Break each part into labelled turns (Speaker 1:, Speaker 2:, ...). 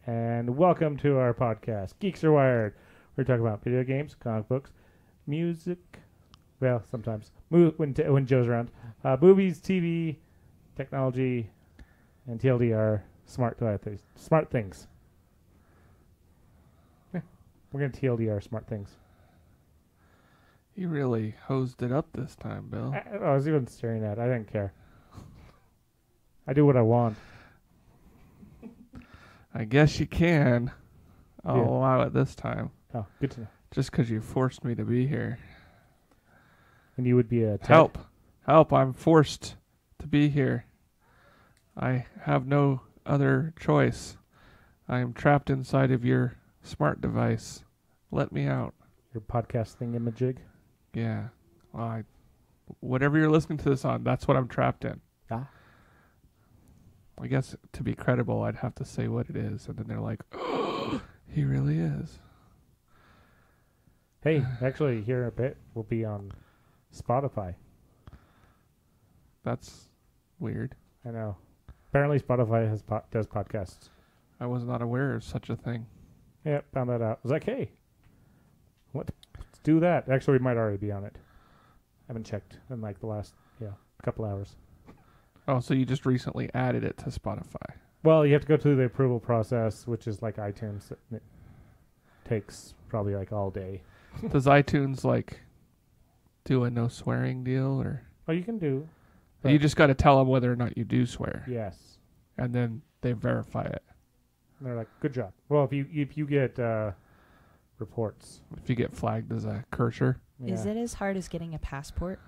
Speaker 1: and welcome to our podcast, Geeks Are Wired. We're talking about video games, comic books, music, well, sometimes, when Joe's around, movies, TV, technology, and TLDR, smart things. Yeah, we're going to TLDR smart things.
Speaker 2: You really hosed it up this time, Bill.
Speaker 1: I was even staring at it. I didn't care. I do what I want.
Speaker 2: I guess you can. I'll
Speaker 1: Yeah.
Speaker 2: allow it this time.
Speaker 1: Oh, good to know.
Speaker 2: Just because you forced me to be here.
Speaker 1: And you would be a
Speaker 2: Help. I'm forced to be here. I have no other choice. I am trapped inside of your smart device. Let me out.
Speaker 1: your podcast thingamajig.
Speaker 2: Yeah. Well, whatever you're listening to this on, that's what I'm trapped in.
Speaker 1: Ah.
Speaker 2: I guess to be credible, I'd have to say what it is. And then they're like, oh, he really is.
Speaker 1: Hey, actually, here in a bit, we'll be on Spotify.
Speaker 2: That's weird.
Speaker 1: I know. Apparently, Spotify does podcasts.
Speaker 2: I was not aware of such a thing.
Speaker 1: Yeah, found that out. I was like, hey, let's do that. Actually, we might already be on it. I haven't checked in like the last couple hours.
Speaker 2: Oh, so you just recently added it to Spotify.
Speaker 1: Well, you have to go through the approval process, which is like iTunes. It takes probably like all day.
Speaker 2: Does iTunes like do a no swearing deal, or
Speaker 1: Oh, you can do.
Speaker 2: you just got to tell them whether or not you do swear,
Speaker 1: Yes.
Speaker 2: and then they verify it.
Speaker 1: And they're like, good job. Well, if you get reports.
Speaker 2: If you get flagged as a cursor,
Speaker 3: Is it as hard as getting a passport?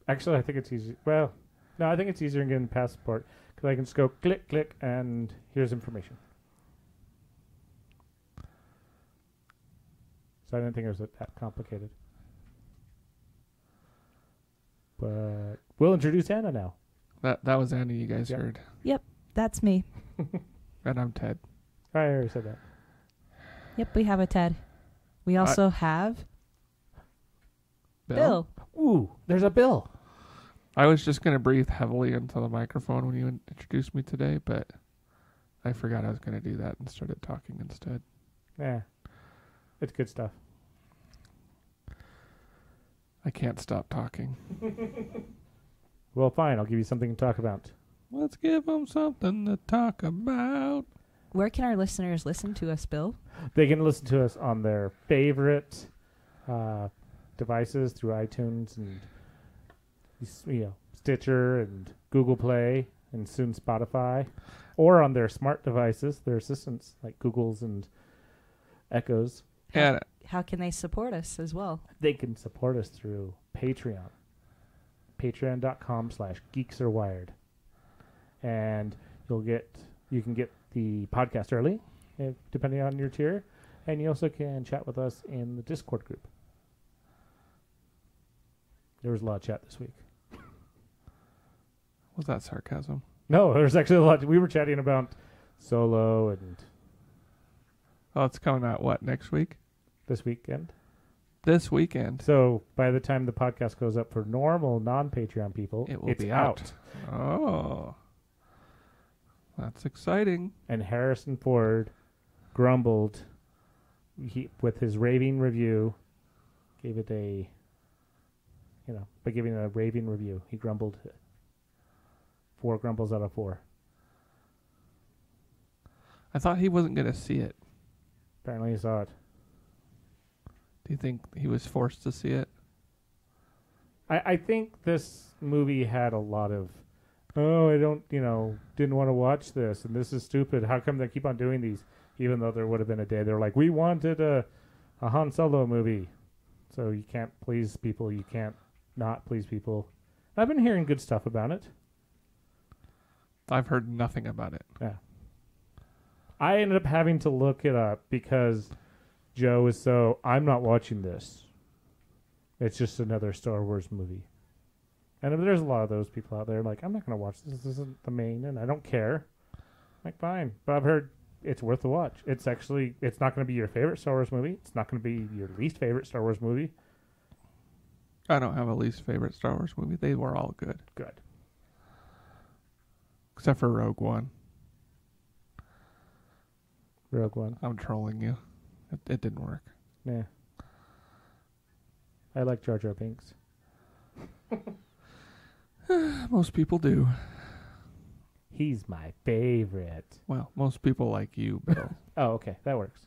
Speaker 1: Actually, I think it's easy. Well, no, I think it's easier than getting a passport because I can just go click, click, and here's information. So I didn't think it was that complicated. But we'll introduce Anna now.
Speaker 2: that was Andy. You guys
Speaker 1: Yep.
Speaker 2: heard,
Speaker 3: That's me.
Speaker 2: and I'm Ted.
Speaker 1: I already said that.
Speaker 3: Yep, we have a Ted. We also have Bill.
Speaker 1: Ooh, there's a bill.
Speaker 2: I was just gonna breathe heavily into the microphone when you introduced me today, but I forgot I was gonna do that and started talking instead.
Speaker 1: Yeah, it's good stuff.
Speaker 2: I can't stop talking.
Speaker 1: Well, fine. I'll give you something to talk about.
Speaker 2: Let's give them something to talk about.
Speaker 3: Where can our listeners listen to us, Bill?
Speaker 1: They can listen to us on their favorite devices through iTunes and Stitcher and Google Play and soon Spotify, or on their smart devices, their assistants like Googles and Echoes.
Speaker 2: And
Speaker 3: How can they support us as well?
Speaker 1: They can support us through Patreon. Patreon.com/geeksarewired. And you can get the podcast early, depending on your tier, and you also can chat with us in the Discord group. There was a lot of chat this week.
Speaker 2: was that sarcasm?
Speaker 1: No, there's actually a lot. We were chatting about Solo and
Speaker 2: Oh, it's coming out what, next week?
Speaker 1: this weekend.
Speaker 2: This weekend.
Speaker 1: So by the time the podcast goes up for normal non-Patreon people,
Speaker 2: It will
Speaker 1: it's
Speaker 2: be out. Oh. That's exciting.
Speaker 1: And Harrison Ford grumbled with his raving review. Gave it by giving it a raving review, he grumbled 4 grumbles out of 4.
Speaker 2: I thought he wasn't going to see it.
Speaker 1: Apparently he saw it.
Speaker 2: Do you think he was forced to see it?
Speaker 1: I think this movie had a lot of, I don't, didn't want to watch this, and this is stupid. How come they keep on doing these? Even though there would have been a day they're like, we wanted a Han Solo movie. So you can't please people. You can't not please people. I've been hearing good stuff about it.
Speaker 2: I've heard nothing about it.
Speaker 1: Yeah. I ended up having to look it up because Joe is I'm not watching this. It's just another Star Wars movie. And there's a lot of those people out there like, I'm not going to watch this. This isn't the main, and I don't care. Like, fine. But I've heard it's worth a watch. It's not going to be your favorite Star Wars movie. It's not going to be your least favorite Star Wars movie.
Speaker 2: I don't have a least favorite Star Wars movie. They were all good.
Speaker 1: Good.
Speaker 2: Except for Rogue One.
Speaker 1: Rogue One.
Speaker 2: I'm trolling you. It didn't work.
Speaker 1: Yeah. I like Jar Jar Binks.
Speaker 2: Most people do.
Speaker 1: He's my favorite.
Speaker 2: Well, most people like you, Bill.
Speaker 1: Oh, okay. That works.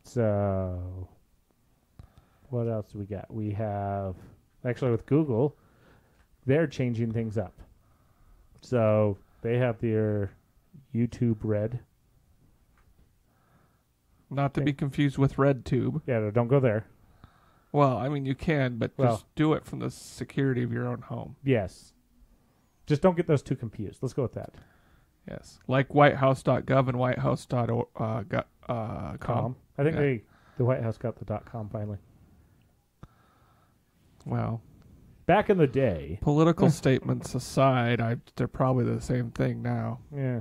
Speaker 1: So, what else do we got? We have, actually with Google, they're changing things up. So, they have their YouTube Red.
Speaker 2: Not to be confused with RedTube.
Speaker 1: Yeah, don't go there.
Speaker 2: Well, I mean, you can, but just do it from the security of your own home.
Speaker 1: Yes. Just don't get those two confused. Let's go with that.
Speaker 2: Yes. Like whitehouse.gov and whitehouse.com.
Speaker 1: I think the White House got the .com finally.
Speaker 2: Well,
Speaker 1: back in the day.
Speaker 2: Political statements aside, they're probably the same thing now.
Speaker 1: Yeah.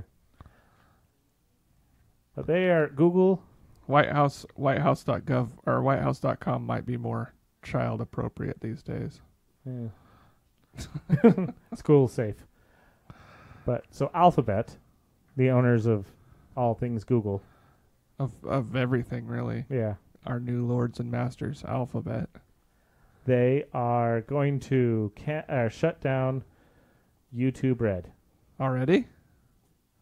Speaker 1: But they are Google.
Speaker 2: Whitehouse.gov or whitehouse.com might be more child appropriate these days.
Speaker 1: Yeah. School safe. But so Alphabet, the owners of all things Google.
Speaker 2: Of everything, really.
Speaker 1: Yeah.
Speaker 2: Our new lords and masters, Alphabet.
Speaker 1: They are going to shut down YouTube Red.
Speaker 2: Already?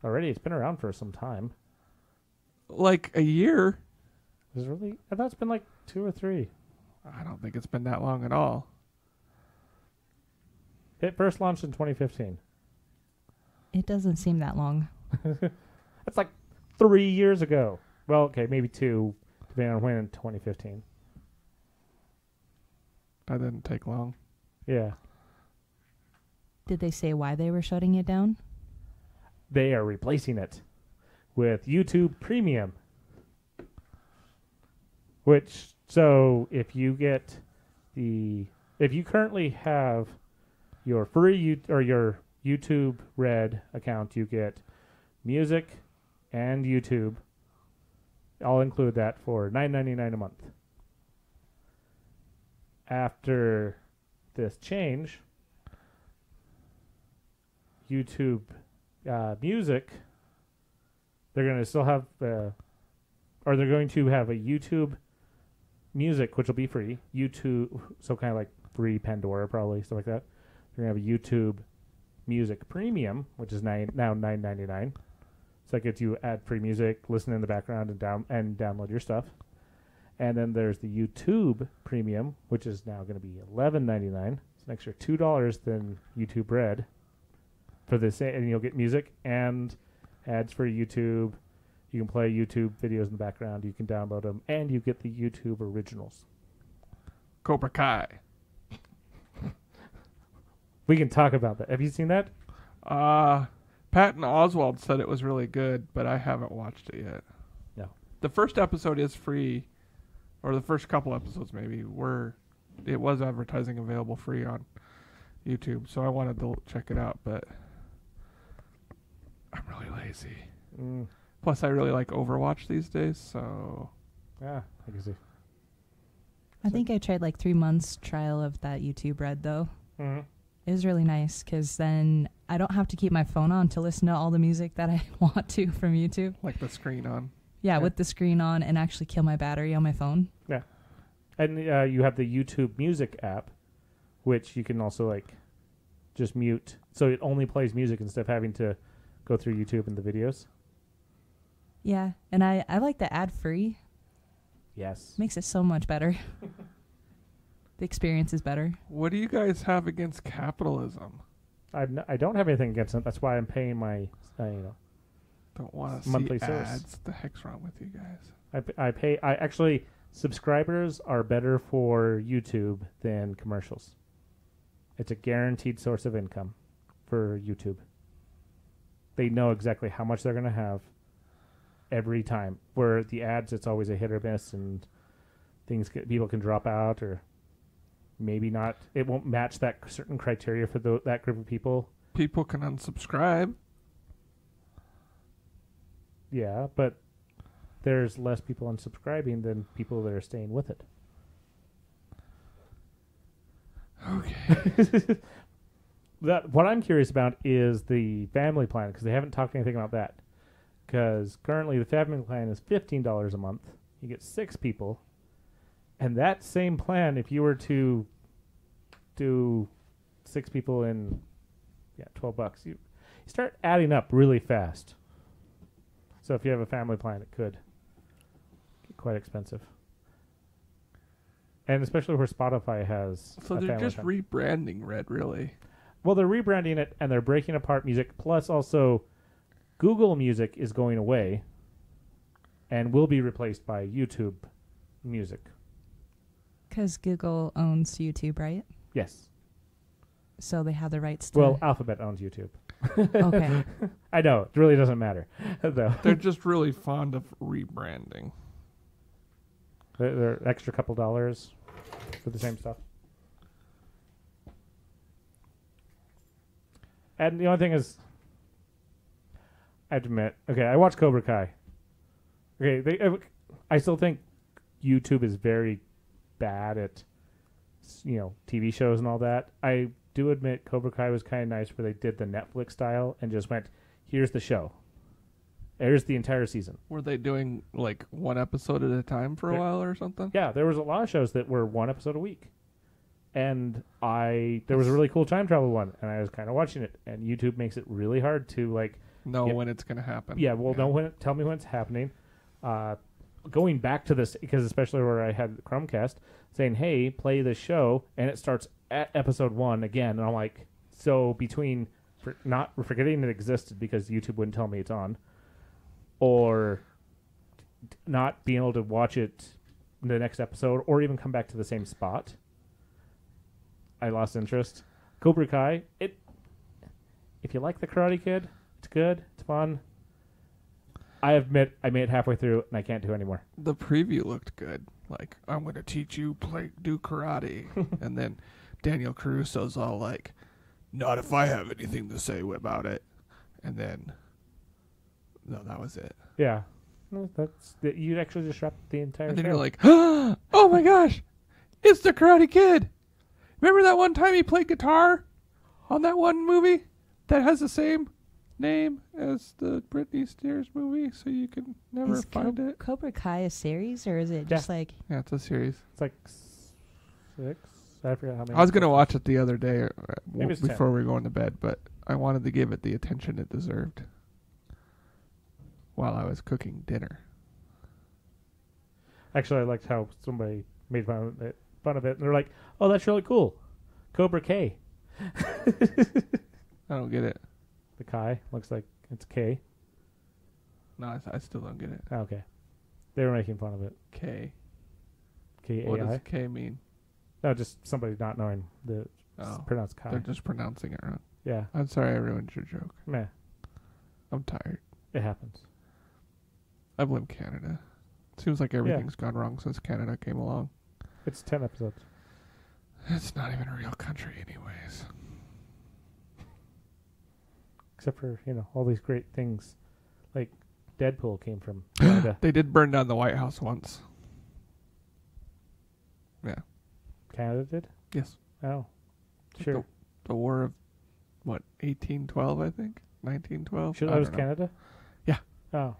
Speaker 1: It's been around for some time.
Speaker 2: Like a year.
Speaker 1: Is it really? I thought it's been like 2 or 3.
Speaker 2: I don't think it's been that long at all.
Speaker 1: It first launched in 2015.
Speaker 3: It doesn't seem that long.
Speaker 1: That's like 3 years ago. Well, okay, maybe 2, depending on when in 2015.
Speaker 2: That didn't take long.
Speaker 1: Yeah.
Speaker 3: Did they say why they were shutting it down?
Speaker 1: They are replacing it with YouTube Premium. So if you currently have your free your YouTube Red account, you get music and YouTube. I'll include that for $9.99 a month. After this change, YouTube Music, they're going to still have they're going to have a YouTube Music, which will be free. YouTube, so kind of like free Pandora, probably stuff like that. They're going to have a YouTube Music Premium, which is now $9.99. So that gets you ad-free music, listen in the background, and download your stuff. And then there's the YouTube Premium, which is now going to be $11.99. It's an extra $2 than YouTube Red for this, and you'll get music and ads for YouTube. You can play YouTube videos in the background. You can download them, and you get the YouTube originals.
Speaker 2: Cobra Kai.
Speaker 1: We can talk about that. Have you seen that?
Speaker 2: Patton Oswalt said it was really good, but I haven't watched it yet.
Speaker 1: No.
Speaker 2: The first episode is free, or the first couple episodes maybe, it was advertising available free on YouTube, so I wanted to check it out, but I'm really lazy. Plus, I really like Overwatch these days, so...
Speaker 1: Yeah, I can see.
Speaker 3: I think I tried like 3 months trial of that YouTube Red, though.
Speaker 1: Mm-hmm.
Speaker 3: It was really nice because then I don't have to keep my phone on to listen to all the music that I want to from YouTube.
Speaker 2: Like the screen on.
Speaker 3: Yeah, with the screen on, and actually kill my battery on my phone.
Speaker 1: Yeah. And you have the YouTube Music app, which you can also like just mute. So it only plays music instead of having to go through YouTube and the videos.
Speaker 3: Yeah, and I like the ad-free.
Speaker 1: Yes.
Speaker 3: Makes it so much better. The experience is better.
Speaker 2: What do you guys have against capitalism?
Speaker 1: I don't have anything against it. That's why I'm paying my,
Speaker 2: Don't want to
Speaker 1: monthly
Speaker 2: see
Speaker 1: service.
Speaker 2: ads. The heck's wrong with you guys?
Speaker 1: I actually, subscribers are better for YouTube than commercials. It's a guaranteed source of income for YouTube. They know exactly how much they're going to have every time. Where the ads, it's always a hit or miss, and people can drop out, or maybe not. It won't match that certain criteria for that group of people.
Speaker 2: People can unsubscribe.
Speaker 1: Yeah, but there's less people unsubscribing than people that are staying with it.
Speaker 2: Okay.
Speaker 1: what I'm curious about is the family plan, because they haven't talked anything about that. Because currently the family plan is $15 a month. You get 6 people. And that same plan, if you were to do 6 people in $12, you start adding up really fast. So if you have a family plan, it could get quite expensive. And especially where Spotify has
Speaker 2: So
Speaker 1: a
Speaker 2: they're
Speaker 1: family
Speaker 2: just
Speaker 1: plan.
Speaker 2: rebranding Red, really.
Speaker 1: Well, they're rebranding it, and they're breaking apart music. Plus, also, Google Music is going away and will be replaced by YouTube Music.
Speaker 3: Because Google owns YouTube, right?
Speaker 1: Yes.
Speaker 3: So they have the rights to...
Speaker 1: Well, Alphabet owns YouTube.
Speaker 3: Okay.
Speaker 1: I know. It really doesn't matter, though.
Speaker 2: They're just really fond of rebranding.
Speaker 1: They're extra couple dollars for the same stuff. And the only thing is, I have to admit, okay, I watched Cobra Kai. Okay, I still think YouTube is very bad at, TV shows and all that. I do admit Cobra Kai was kind of nice where they did the Netflix style and just went, here's the show. Here's the entire season.
Speaker 2: Were they doing like one episode at a time for a while or something?
Speaker 1: Yeah, there was a lot of shows that were one episode a week. And there was a really cool time travel one, and I was kind of watching it. And YouTube makes it really hard to
Speaker 2: know when it's going to happen.
Speaker 1: Yeah, well, tell me when it's happening. Going back to this, because especially where I had Chromecast saying, "Hey, play this show," and it starts at episode 1 again, and I'm like, so between not forgetting it existed because YouTube wouldn't tell me it's on, or not being able to watch it in the next episode, or even come back to the same spot, I lost interest. Cobra Kai, if you like the Karate Kid, it's good, it's fun. I admit I made it halfway through and I can't do anymore.
Speaker 2: The preview looked good. Like, I'm going to teach you do karate. And then Daniel Caruso's all like, not if I have anything to say about it. And then, no, that was it.
Speaker 1: Yeah. You actually just wrapped the entire
Speaker 2: And then
Speaker 1: show.
Speaker 2: you're like, oh my gosh, it's the Karate Kid. Remember that one time he played guitar on that one movie that has the same name as the Britney Spears movie, so you can never find it?
Speaker 3: Cobra Kai a series, or is it just like...
Speaker 2: Yeah, it's a series.
Speaker 1: It's like 6. I forgot how many.
Speaker 2: I was going to watch it the other day
Speaker 1: Maybe it's
Speaker 2: before
Speaker 1: 10.
Speaker 2: we were going to bed, but I wanted to give it the attention it deserved while I was cooking dinner.
Speaker 1: Actually, I liked how somebody made fun of it, and they're like, "Oh, that's really cool, Cobra K."
Speaker 2: I don't get it.
Speaker 1: The Kai looks like it's K.
Speaker 2: No, I still don't get it.
Speaker 1: Oh, okay, they were making fun of it.
Speaker 2: K.
Speaker 1: K
Speaker 2: What
Speaker 1: A
Speaker 2: does
Speaker 1: I.
Speaker 2: K mean?
Speaker 1: No, just somebody not knowing the pronounced Kai.
Speaker 2: They're just pronouncing it wrong.
Speaker 1: Yeah,
Speaker 2: I'm sorry I ruined your joke.
Speaker 1: meh.
Speaker 2: I'm tired.
Speaker 1: It happens.
Speaker 2: I blame Canada. Seems like everything's gone wrong since Canada came along.
Speaker 1: It's 10 episodes.
Speaker 2: It's not even a real country anyways.
Speaker 1: Except for, all these great things. Like Deadpool came from Canada.
Speaker 2: They did burn down the White House once. Yeah.
Speaker 1: Canada did?
Speaker 2: Yes.
Speaker 1: Oh. Sure.
Speaker 2: The War of, 1812, I think? 1912?
Speaker 1: Sure
Speaker 2: I
Speaker 1: that was
Speaker 2: don't know.
Speaker 1: Canada?
Speaker 2: Yeah.
Speaker 1: Oh.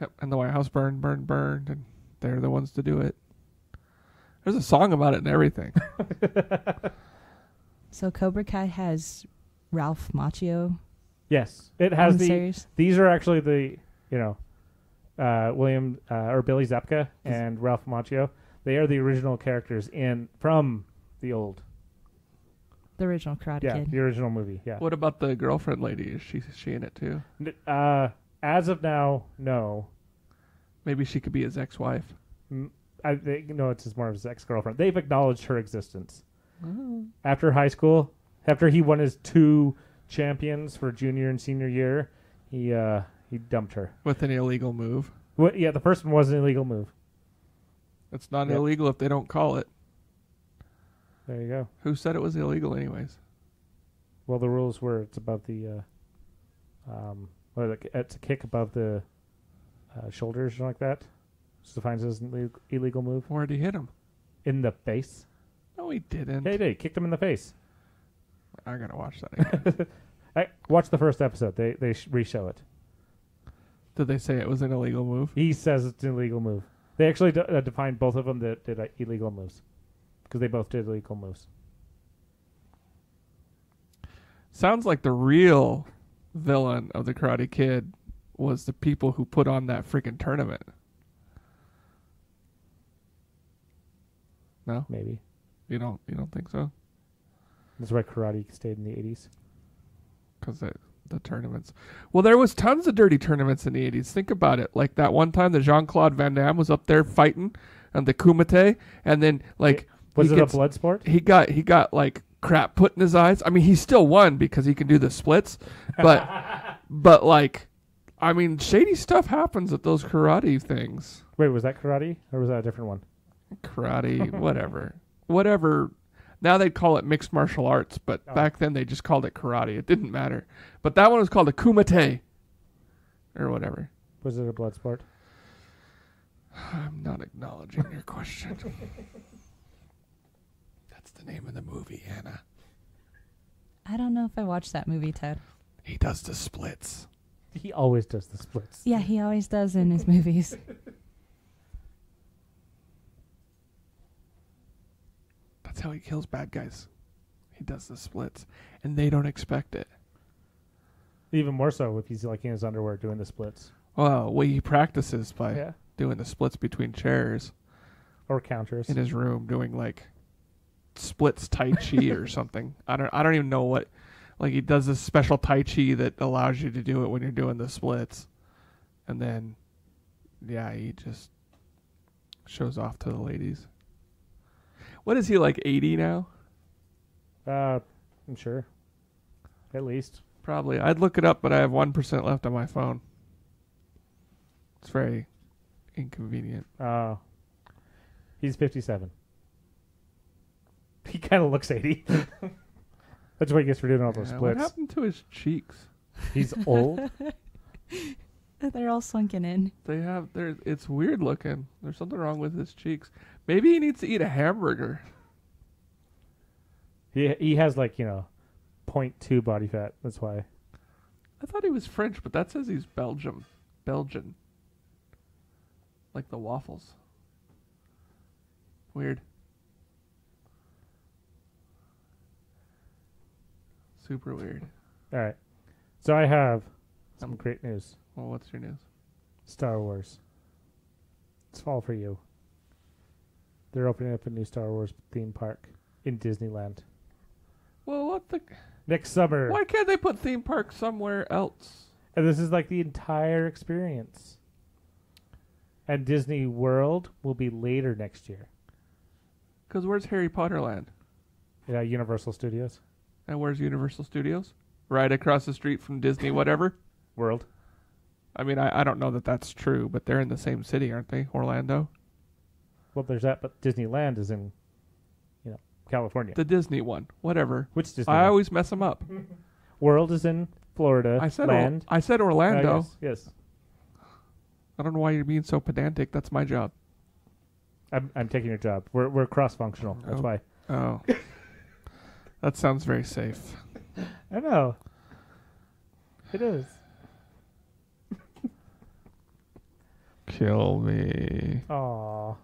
Speaker 2: Yep, and the White House burned, and they're the ones to do it. There's a song about it and everything.
Speaker 3: So Cobra Kai has Ralph Macchio
Speaker 1: Yes. It has
Speaker 3: on the series?
Speaker 1: These are actually the, William or Billy Zabka and Ralph Macchio. They are the original characters from the old.
Speaker 3: The original Karate
Speaker 1: Yeah,
Speaker 3: Kid.
Speaker 1: the original movie. Yeah.
Speaker 2: What about the girlfriend lady? Is she in it too?
Speaker 1: As of now, no.
Speaker 2: Maybe she could be his ex-wife.
Speaker 1: I think it's more of his ex-girlfriend. They've acknowledged her existence.
Speaker 2: Oh.
Speaker 1: After high school, after he won his 2 champions for junior and senior year, he dumped her.
Speaker 2: With an illegal move.
Speaker 1: Well, yeah, the first one was an illegal move.
Speaker 2: It's not
Speaker 1: Yep.
Speaker 2: illegal if they don't call it.
Speaker 1: There you go.
Speaker 2: Who said it was illegal anyways?
Speaker 1: Well, the rules were it's above the, it's a kick above the shoulders or something like that. It's defines as an illegal move.
Speaker 2: Where'd he hit him?
Speaker 1: In the face.
Speaker 2: No, he didn't.
Speaker 1: Yeah, he did. He kicked him in the face.
Speaker 2: I gotta watch that again.
Speaker 1: Watch the first episode. They re-show it.
Speaker 2: Did they say it was an illegal move?
Speaker 1: He says it's an illegal move. They actually defined both of them that did illegal moves because they both did illegal moves.
Speaker 2: Sounds like the real villain of the Karate Kid was the people who put on that freaking tournament. No,
Speaker 1: Maybe
Speaker 2: you don't think so?
Speaker 1: that's why karate stayed in the 80s.
Speaker 2: Because the tournaments. Well, there was tons of dirty tournaments in the 80s. Think about it. Like that one time that Jean-Claude Van Damme was up there fighting on the Kumite, and then like
Speaker 1: Was it a blood sport?
Speaker 2: He got like crap put in his eyes. I mean, he still won because he can do the splits, but but like, I mean, shady stuff happens at those karate things.
Speaker 1: Wait, was that karate or was that a different one?
Speaker 2: Karate, whatever. Now they'd call it mixed martial arts, but back then they just called it karate. It didn't matter. But that one was called a kumite or whatever.
Speaker 1: Was it a blood sport?
Speaker 2: I'm not acknowledging your question. That's the name of the movie, Anna.
Speaker 3: I don't know if I watched that movie, Ted.
Speaker 2: He does the splits.
Speaker 1: He always does the splits.
Speaker 3: Yeah, he always does in his movies.
Speaker 2: That's how he kills bad guys. He does the splits, and they don't expect it.
Speaker 1: Even more so if he's like in his underwear doing the splits.
Speaker 2: Well, he practices by doing the splits between chairs
Speaker 1: or counters
Speaker 2: in his room, doing like splits Tai Chi or something. I don't even know what. Like he does this special Tai Chi that allows you to do it when you're doing the splits, and then he just shows off to the ladies. What is he, like 80 now?
Speaker 1: I'm sure. At least.
Speaker 2: Probably. I'd look it up, but I have 1% left on my phone. It's very inconvenient.
Speaker 1: He's 57. He kind of looks 80. That's what he gets for doing all those splits.
Speaker 2: What happened to his cheeks?
Speaker 1: He's old.
Speaker 3: They're all sunken in.
Speaker 2: It's weird looking. There's something wrong with his cheeks. Maybe he needs to eat a hamburger.
Speaker 1: He has like, 0.2 body fat. That's why.
Speaker 2: I thought he was French, but that says he's Belgian. Like the waffles. Weird. Super weird.
Speaker 1: All right. So I have some great news.
Speaker 2: Well, what's your news?
Speaker 1: Star Wars. It's fall for you. They're opening up a new Star Wars theme park in Disneyland.
Speaker 2: Well, what the...
Speaker 1: Next summer.
Speaker 2: Why can't they put theme parks somewhere else?
Speaker 1: And this is like the entire experience. And Disney World will be later next year.
Speaker 2: Because where's Harry Potter Land?
Speaker 1: Yeah, Universal Studios.
Speaker 2: And where's Universal Studios? Right across the street from Disney whatever?
Speaker 1: World.
Speaker 2: I mean, I don't know that that's true, but they're in the same city, aren't they? Orlando?
Speaker 1: Well, there's that, but Disneyland is in, California.
Speaker 2: The Disney one. Whatever.
Speaker 1: Which Disney?
Speaker 2: I always mess them up.
Speaker 1: World is in Florida.
Speaker 2: I said
Speaker 1: Land.
Speaker 2: I said Orlando.
Speaker 1: Yes.
Speaker 2: I don't know why you're being so pedantic. That's my job.
Speaker 1: I'm taking your job. We're cross-functional. That's why.
Speaker 2: Oh. That sounds very safe.
Speaker 1: I know. It is.
Speaker 2: Kill me.
Speaker 1: Aww.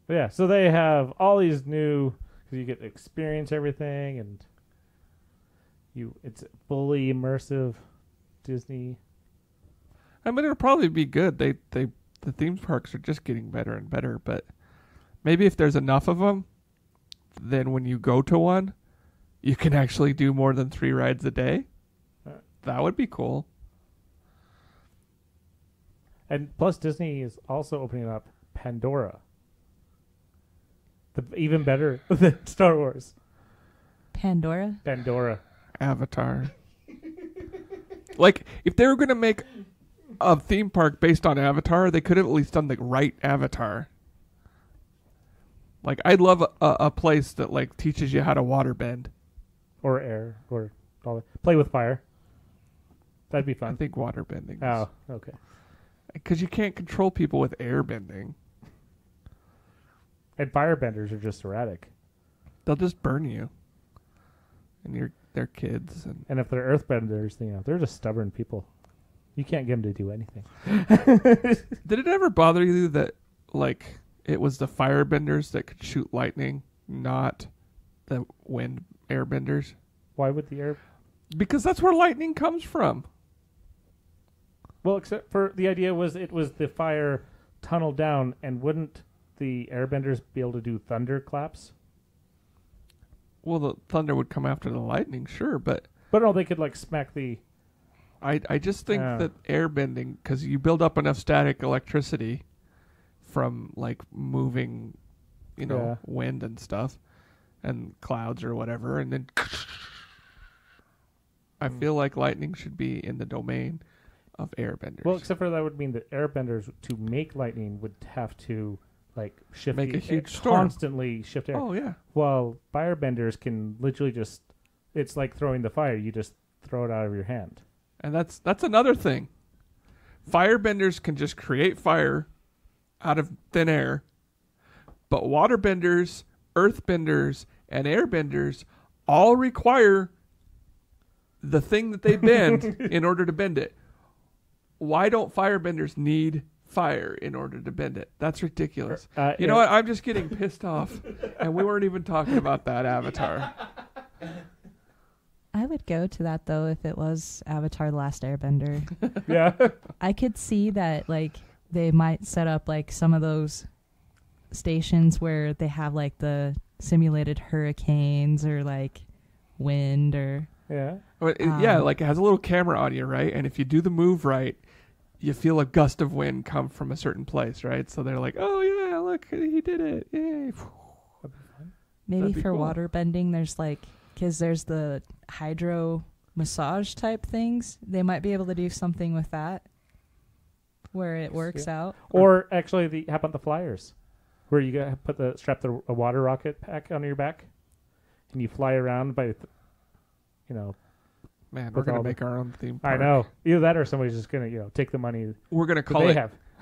Speaker 1: But yeah, so they have all these new, because you get to experience everything, and it's fully immersive Disney.
Speaker 2: I mean, it'll probably be good. The theme parks are just getting better and better, but maybe if there's enough of them, then when you go to one, you can actually do more than 3 rides a day. That would be cool.
Speaker 1: And plus, Disney is also opening up Pandora. Even better than Star Wars.
Speaker 3: Pandora?
Speaker 1: Pandora.
Speaker 2: Avatar. Like, if they were going to make a theme park based on Avatar, they could have at least done the right Avatar. Like, I'd love a place that, like, teaches you how to waterbend.
Speaker 1: Or air. Or all that. Play with fire. That'd be fun.
Speaker 2: I think waterbending.
Speaker 1: Oh, okay.
Speaker 2: Because you can't control people with airbending.
Speaker 1: And firebenders are just erratic.
Speaker 2: They'll just burn you. and they're kids.
Speaker 1: And if they're earthbenders, they're just stubborn people. You can't get them to do anything.
Speaker 2: Did it ever bother you that, like, it was the firebenders that could shoot lightning, not the wind airbenders?
Speaker 1: Why would the air...
Speaker 2: Because that's where lightning comes from.
Speaker 1: Well, except for the idea was it was the fire tunneled down, and wouldn't the airbenders be able to do thunder claps?
Speaker 2: Well, the thunder would come after the lightning, sure, but
Speaker 1: no, they could like smack the...
Speaker 2: I just think that airbending, because you build up enough static electricity from like moving, wind and stuff, and clouds or whatever, and then I feel like lightning should be in the domain of airbenders.
Speaker 1: Well, except for that would mean that airbenders, to make lightning, would have to like shift
Speaker 2: Make a huge storm.
Speaker 1: Constantly shift air.
Speaker 2: Oh yeah.
Speaker 1: While firebenders can literally just, it's like throwing the fire. You just throw it out of your hand.
Speaker 2: And that's another thing. Firebenders can just create fire out of thin air, but waterbenders, earthbenders, and airbenders all require the thing that they bend in order to bend it. Why don't firebenders need fire in order to bend it? That's ridiculous. You know what? I'm just getting pissed off, and we weren't even talking about that Avatar.
Speaker 3: I would go to that, though, if it was Avatar The Last Airbender.
Speaker 1: Yeah.
Speaker 3: I could see that, like, they might set up, like, some of those stations where they have, like, the simulated hurricanes or, like, wind or...
Speaker 1: Yeah.
Speaker 2: But like it has a little camera on you, right? And if you do the move right, you feel a gust of wind come from a certain place, right? So they're like, oh, yeah, look, he did it. Yay.
Speaker 3: Maybe for
Speaker 2: cool.
Speaker 3: water bending, there's, like... Because there's the hydro massage type things. They might be able to do something with that where it works out.
Speaker 1: Or actually, how about the flyers? Where you strap a water rocket pack on your back and you fly around by,
Speaker 2: Man, we're going to make our own theme park.
Speaker 1: I know. Either that or somebody's just going to, take the money
Speaker 2: we're going to call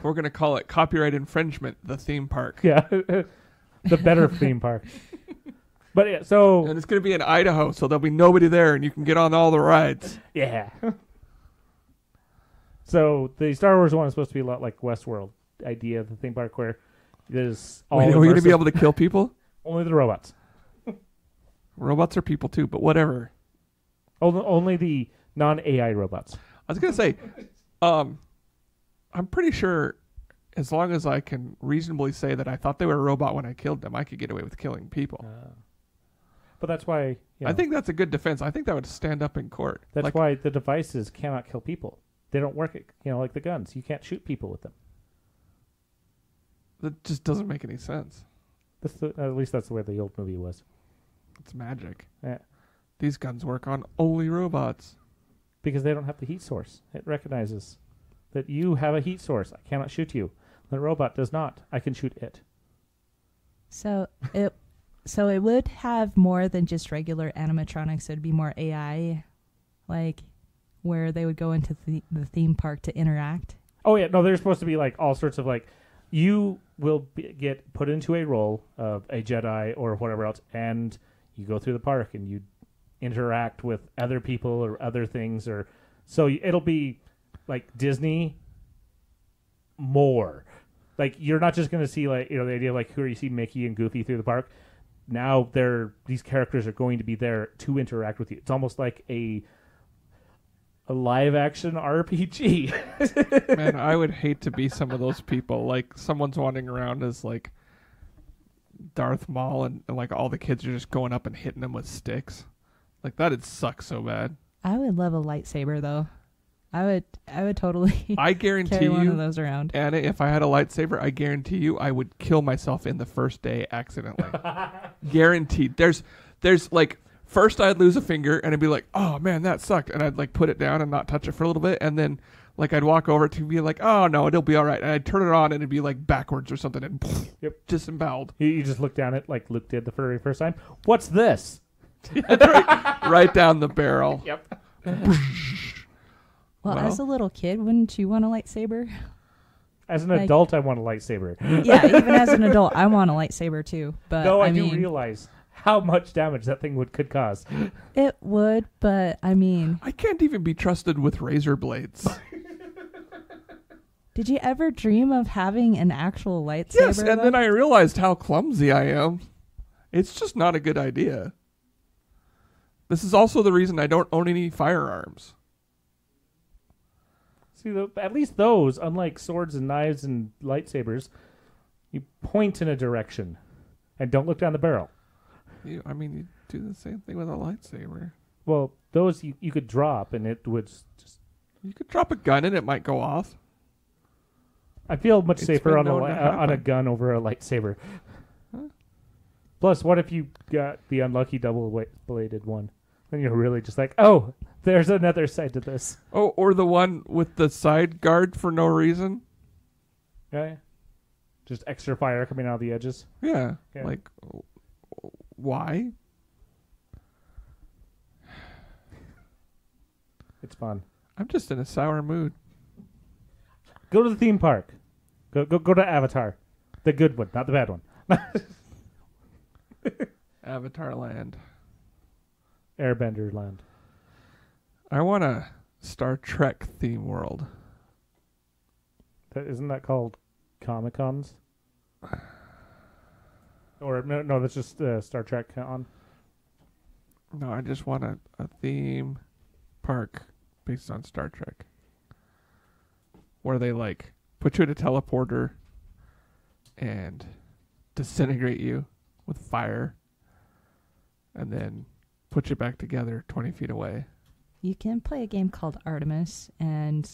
Speaker 2: We're going to call it copyright infringement, the theme park.
Speaker 1: Yeah. The better theme park. But yeah, so...
Speaker 2: And it's going to be in Idaho, so there'll be nobody there, and you can get on all the rides.
Speaker 1: Yeah. So the Star Wars one is supposed to be a lot like Westworld idea of the theme park where there's all...
Speaker 2: Wait, are we going to be able to kill people?
Speaker 1: Only the robots.
Speaker 2: Robots are people too, but whatever.
Speaker 1: Only the non-AI robots.
Speaker 2: I was going to say, I'm pretty sure as long as I can reasonably say that I thought they were a robot when I killed them, I could get away with killing people.
Speaker 1: But that's why...
Speaker 2: I think that's a good defense. I think that would stand up in court.
Speaker 1: That's why the devices cannot kill people. They don't work, like the guns. You can't shoot people with them.
Speaker 2: That just doesn't make any sense.
Speaker 1: At least that's the way the old movie was.
Speaker 2: It's magic.
Speaker 1: Yeah.
Speaker 2: These guns work on only robots.
Speaker 1: Because they don't have the heat source. It recognizes that you have a heat source. I cannot shoot you. The robot does not. I can shoot it.
Speaker 3: So it would have more than just regular animatronics. It'd be more AI, like where they would go into the theme park to interact.
Speaker 1: Oh yeah, no, they're supposed to be like all sorts of like you will get put into a role of a Jedi or whatever else, and you go through the park and you interact with other people or other things, or so it'll be like Disney more. Like you're not just going to see like the idea of like where you see Mickey and Goofy through the park. Now these characters are going to be there to interact with you. It's almost like a live action RPG.
Speaker 2: Man, I would hate to be some of those people. Like someone's wandering around as like Darth Maul and like all the kids are just going up and hitting them with sticks. Like that'd suck so bad.
Speaker 3: I would love a lightsaber though. I would totally
Speaker 2: I guarantee
Speaker 3: carry
Speaker 2: you,
Speaker 3: one of those around.
Speaker 2: Anna, if I had a lightsaber, I guarantee you I would kill myself in the first day accidentally. Guaranteed. There's like first I'd lose a finger and I'd be like, oh man, that sucked. And I'd like put it down and not touch it for a little bit. And then like I'd walk over to be like, oh no, it'll be all right. And I'd turn it on and it'd be like backwards or something and disemboweled.
Speaker 1: You just look down it like Luke did the very first time. What's this?
Speaker 2: right down the barrel.
Speaker 1: Yep.
Speaker 3: Well, as a little kid, wouldn't you want a lightsaber?
Speaker 1: As an adult, I want a lightsaber.
Speaker 3: Yeah, even as an adult, I want a lightsaber too. But
Speaker 1: I do realize how much damage that thing could cause.
Speaker 3: It would, but I mean,
Speaker 2: I can't even be trusted with razor blades.
Speaker 3: did you ever dream of having an actual lightsaber?
Speaker 2: Yes, and
Speaker 3: though?
Speaker 2: then I realized how clumsy I am. It's just not a good idea. This is also the reason I don't own any firearms.
Speaker 1: See, at least those, unlike swords and knives and lightsabers, you point in a direction and don't look down the barrel.
Speaker 2: You do the same thing with a lightsaber.
Speaker 1: Well, those you could drop and it would just...
Speaker 2: You could drop a gun and it might go off.
Speaker 1: I feel much
Speaker 2: It's
Speaker 1: safer
Speaker 2: been
Speaker 1: on
Speaker 2: known to
Speaker 1: on a
Speaker 2: happen.
Speaker 1: gun over a lightsaber.
Speaker 2: Huh?
Speaker 1: Plus, what if you got the unlucky double-bladed one? Then you're really just like, oh, there's another side to this.
Speaker 2: Oh, or the one with the side guard for no reason.
Speaker 1: Yeah. Just extra fire coming out of the edges.
Speaker 2: Yeah.
Speaker 1: Yeah.
Speaker 2: Like, why?
Speaker 1: It's fun.
Speaker 2: I'm just in a sour mood.
Speaker 1: Go to the theme park. Go to Avatar. The good one, not the bad one.
Speaker 2: Avatar Land.
Speaker 1: Airbender Land.
Speaker 2: I want a Star Trek theme world.
Speaker 1: Isn't that called Comic-Cons? Or no, that's just Star Trek Con.
Speaker 2: No, I just want a theme park based on Star Trek. Where they like put you in a teleporter and disintegrate you with fire and then put you back together 20 feet away.
Speaker 3: You can play a game called Artemis, and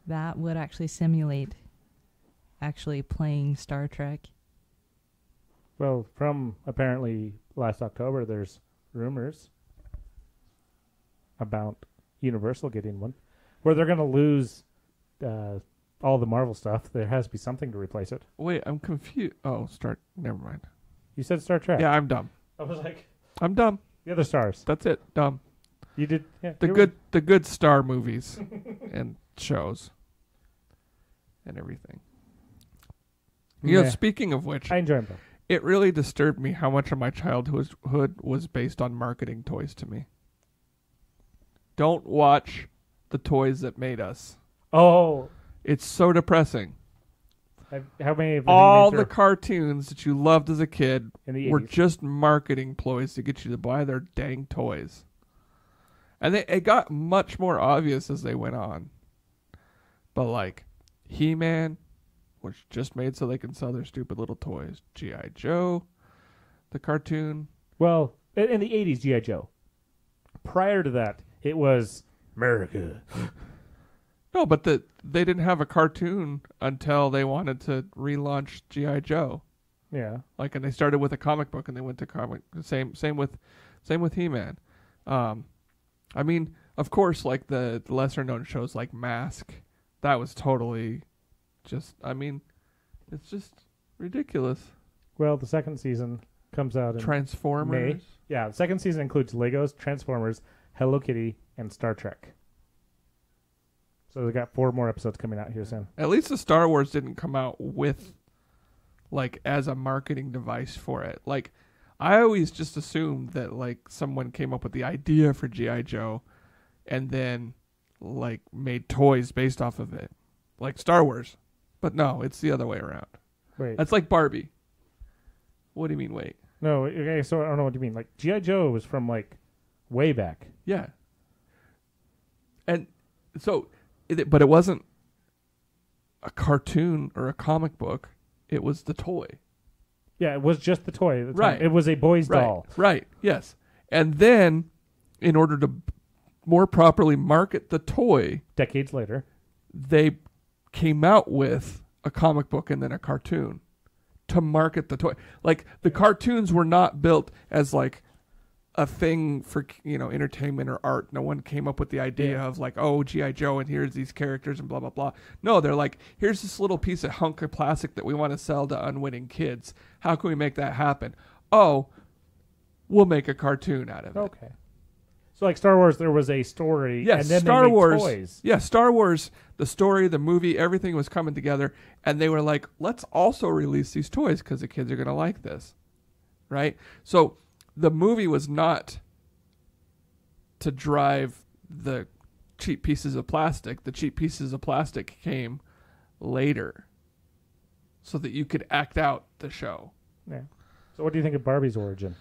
Speaker 3: that would actually simulate actually playing Star Trek.
Speaker 1: Well, from apparently last October, there's rumors about Universal getting one, where they're going to lose all the Marvel stuff. There has to be something to replace it.
Speaker 2: Wait, I'm confused. Oh, never mind.
Speaker 1: You said Star Trek.
Speaker 2: Yeah, I'm dumb.
Speaker 1: I was like,
Speaker 2: I'm dumb.
Speaker 1: the other stars.
Speaker 2: That's it. Dumb.
Speaker 1: You did. Yeah,
Speaker 2: The good Star movies and shows and everything. You know,
Speaker 1: Meh.
Speaker 2: speaking of which,
Speaker 1: I enjoy them both.
Speaker 2: it really disturbed me how much of my childhood was based on marketing toys to me. Don't watch the toys that made us.
Speaker 1: Oh,
Speaker 2: It's so depressing.
Speaker 1: how many of the
Speaker 2: All
Speaker 1: Teenage
Speaker 2: the cartoons that you loved as a kid
Speaker 1: in the
Speaker 2: were
Speaker 1: 80s?
Speaker 2: just marketing ploys to get you to buy their dang toys. And it got much more obvious as they went on. But like He-Man was just made so they can sell their stupid little toys. G.I. Joe, the cartoon.
Speaker 1: Well, in the 80s, G.I. Joe. Prior to that, it was America.
Speaker 2: No, but they didn't have a cartoon until they wanted to relaunch G.I. Joe.
Speaker 1: Yeah.
Speaker 2: Like, and they started with a comic book and they went to comic. Same with He-Man. I mean, of course, like the lesser known shows like Mask, that was totally just. I mean, it's just ridiculous.
Speaker 1: Well, the second season comes out in
Speaker 2: Transformers.
Speaker 1: May. Yeah, the second season includes Legos, Transformers, Hello Kitty, and Star Trek. So they got 4 more episodes coming out here soon.
Speaker 2: At least the Star Wars didn't come out with, like, as a marketing device for it. Like, I always just assumed that, like, someone came up with the idea for G.I. Joe and then, like, made toys based off of it. Like Star Wars. But no, it's the other way around.
Speaker 1: Wait.
Speaker 2: That's like Barbie. What do you mean, wait?
Speaker 1: No, okay, so I don't know what you mean. Like, G.I. Joe was from, like, way back.
Speaker 2: Yeah. And so, but it wasn't a cartoon or a comic book. It was the toy.
Speaker 1: Yeah, it was just the toy at the time.
Speaker 2: Right.
Speaker 1: It was a boy's
Speaker 2: Right.
Speaker 1: doll.
Speaker 2: Right. Yes. And then, in order to more properly market the toy,
Speaker 1: Decades later.
Speaker 2: they came out with a comic book and then a cartoon to market the toy. Like, the cartoons were not built as like a thing for, you know, entertainment or art. No one came up with the idea of like, oh, G.I. Joe and here's these characters and blah, blah, blah. No, they're like, here's this little piece of hunk of plastic that we want to sell to unwitting kids. How can we make that happen? Oh, we'll make a cartoon out of it.
Speaker 1: Okay. So, like Star Wars, there was a story,
Speaker 2: Yes,
Speaker 1: and then
Speaker 2: Star
Speaker 1: they made
Speaker 2: Wars.
Speaker 1: toys.
Speaker 2: Yeah, Star Wars, the story, the movie, everything was coming together, and they were like, let's also release these toys because the kids are going to like this, right? So the movie was not to drive the cheap pieces of plastic. The cheap pieces of plastic came later so that you could act out the show.
Speaker 1: Yeah. So what do you think of Barbie's origin?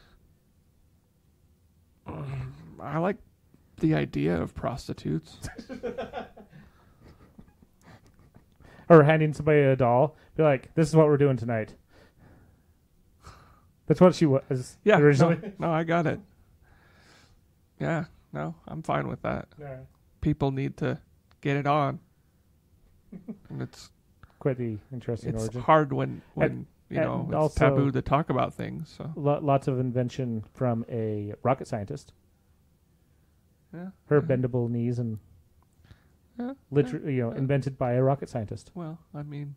Speaker 2: I like the idea of prostitutes.
Speaker 1: Or handing somebody a doll, be like, "This is what we're doing tonight." That's what she was originally.
Speaker 2: No, I got it. Yeah, no, I'm fine with that.
Speaker 1: Yeah.
Speaker 2: People need to get it on. And it's
Speaker 1: Quite the interesting origin.
Speaker 2: hard when
Speaker 1: And
Speaker 2: it's
Speaker 1: also-
Speaker 2: taboo to talk about things. So
Speaker 1: Lots of invention from a rocket scientist.
Speaker 2: yeah,
Speaker 1: Her bendable knees and
Speaker 2: yeah,
Speaker 1: literally, invented by a rocket scientist.
Speaker 2: Well, I mean,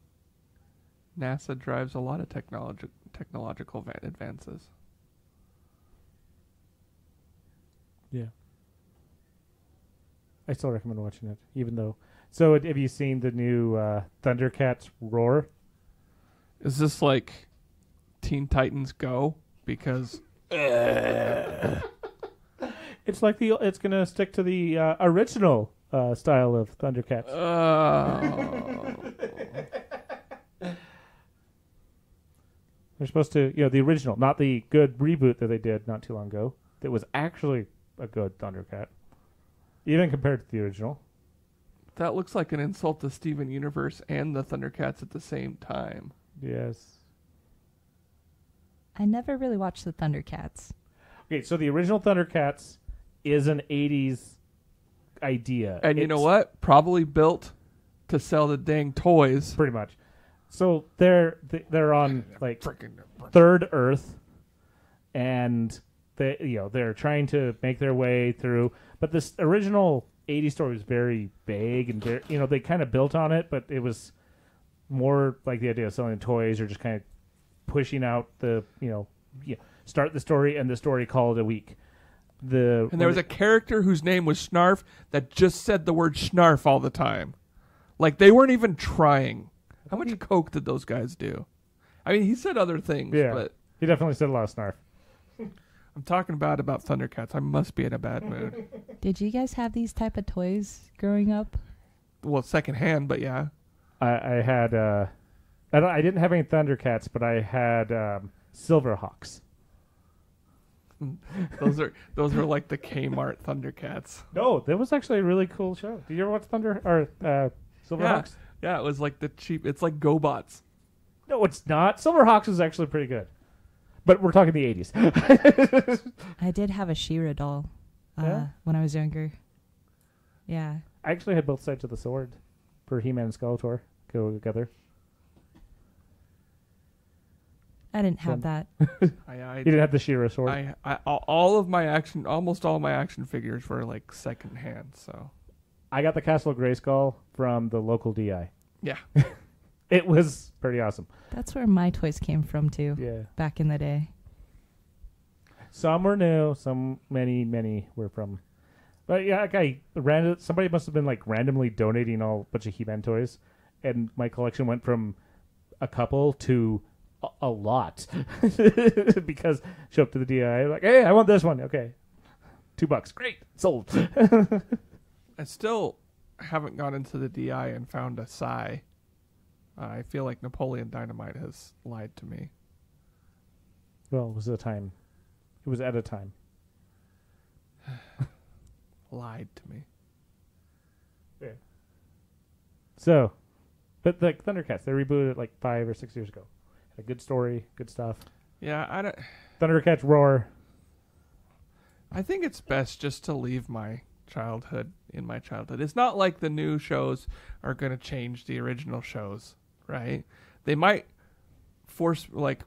Speaker 2: NASA drives a lot of technological advances.
Speaker 1: Yeah. I still recommend watching it, even though. So, have you seen the new Thundercats Roar?
Speaker 2: Is this like Teen Titans Go? Because
Speaker 1: It's like it's gonna stick to the original style of Thundercats. They're supposed to, the original, not the good reboot that they did not too long ago. That was actually a good Thundercat, even compared to the original.
Speaker 2: that looks like an insult to Steven Universe and the Thundercats at the same time.
Speaker 1: Yes.
Speaker 3: I never really watched the Thundercats.
Speaker 1: Okay, so the original Thundercats is an 80s idea.
Speaker 2: And you know what? Probably built to sell the dang toys.
Speaker 1: Pretty much. So they're on like
Speaker 2: Freaking
Speaker 1: third Earth, and they're trying to make their way through. But this original 80s story was very vague, and they kind of built on it, but it was more like the idea of selling toys or just kind of pushing out the start the story and the story call it a week.
Speaker 2: And there was a character whose name was Snarf that just said the word Snarf all the time. Like they weren't even trying. How much coke did those guys do? I mean, he said other things, but
Speaker 1: he definitely said a lot of snarf.
Speaker 2: I'm talking about Thundercats. I must be in a bad mood.
Speaker 3: Did you guys have these type of toys growing up?
Speaker 2: Well, secondhand, but yeah.
Speaker 1: I had I didn't have any Thundercats, but I had Silverhawks.
Speaker 2: Those are like the Kmart Thundercats.
Speaker 1: No, that was actually a really cool show. Did you ever watch Silverhawks?
Speaker 2: Yeah, it was like the cheap. It's like GoBots.
Speaker 1: No, it's not. Silverhawks is actually pretty good. But we're talking the 80s.
Speaker 3: I did have a She-Ra doll
Speaker 1: Yeah?
Speaker 3: when I was younger. Yeah.
Speaker 1: I actually had both sides of the sword for He-Man and Skeletor go together.
Speaker 3: I didn't have that.
Speaker 1: You didn't have the She-Ra sword.
Speaker 2: Almost all my action figures were like secondhand. So
Speaker 1: I got the Castle Grayskull from the local DI.
Speaker 2: yeah,
Speaker 1: It was pretty awesome.
Speaker 3: That's where my toys came from too.
Speaker 1: Yeah.
Speaker 3: Back in the day.
Speaker 1: Some were new. Some many were from. But yeah, somebody must have been like randomly donating a bunch of He-Man toys, and my collection went from a couple to a lot because show up to the DI like, hey, I want this one. Okay, $2, great, sold.
Speaker 2: I still haven't gone into the DI and found a Psy. I feel like Napoleon Dynamite has lied to me.
Speaker 1: Well, it was a time. It was at a time.
Speaker 2: Lied to me.
Speaker 1: Yeah. So, but the Thundercats, they rebooted it like 5 or 6 years ago. Had a good story, good stuff.
Speaker 2: Yeah, I don't.
Speaker 1: Thundercats Roar.
Speaker 2: I think it's best just to leave my childhood in my childhood. It's not like the new shows are going to change the original shows, right? They might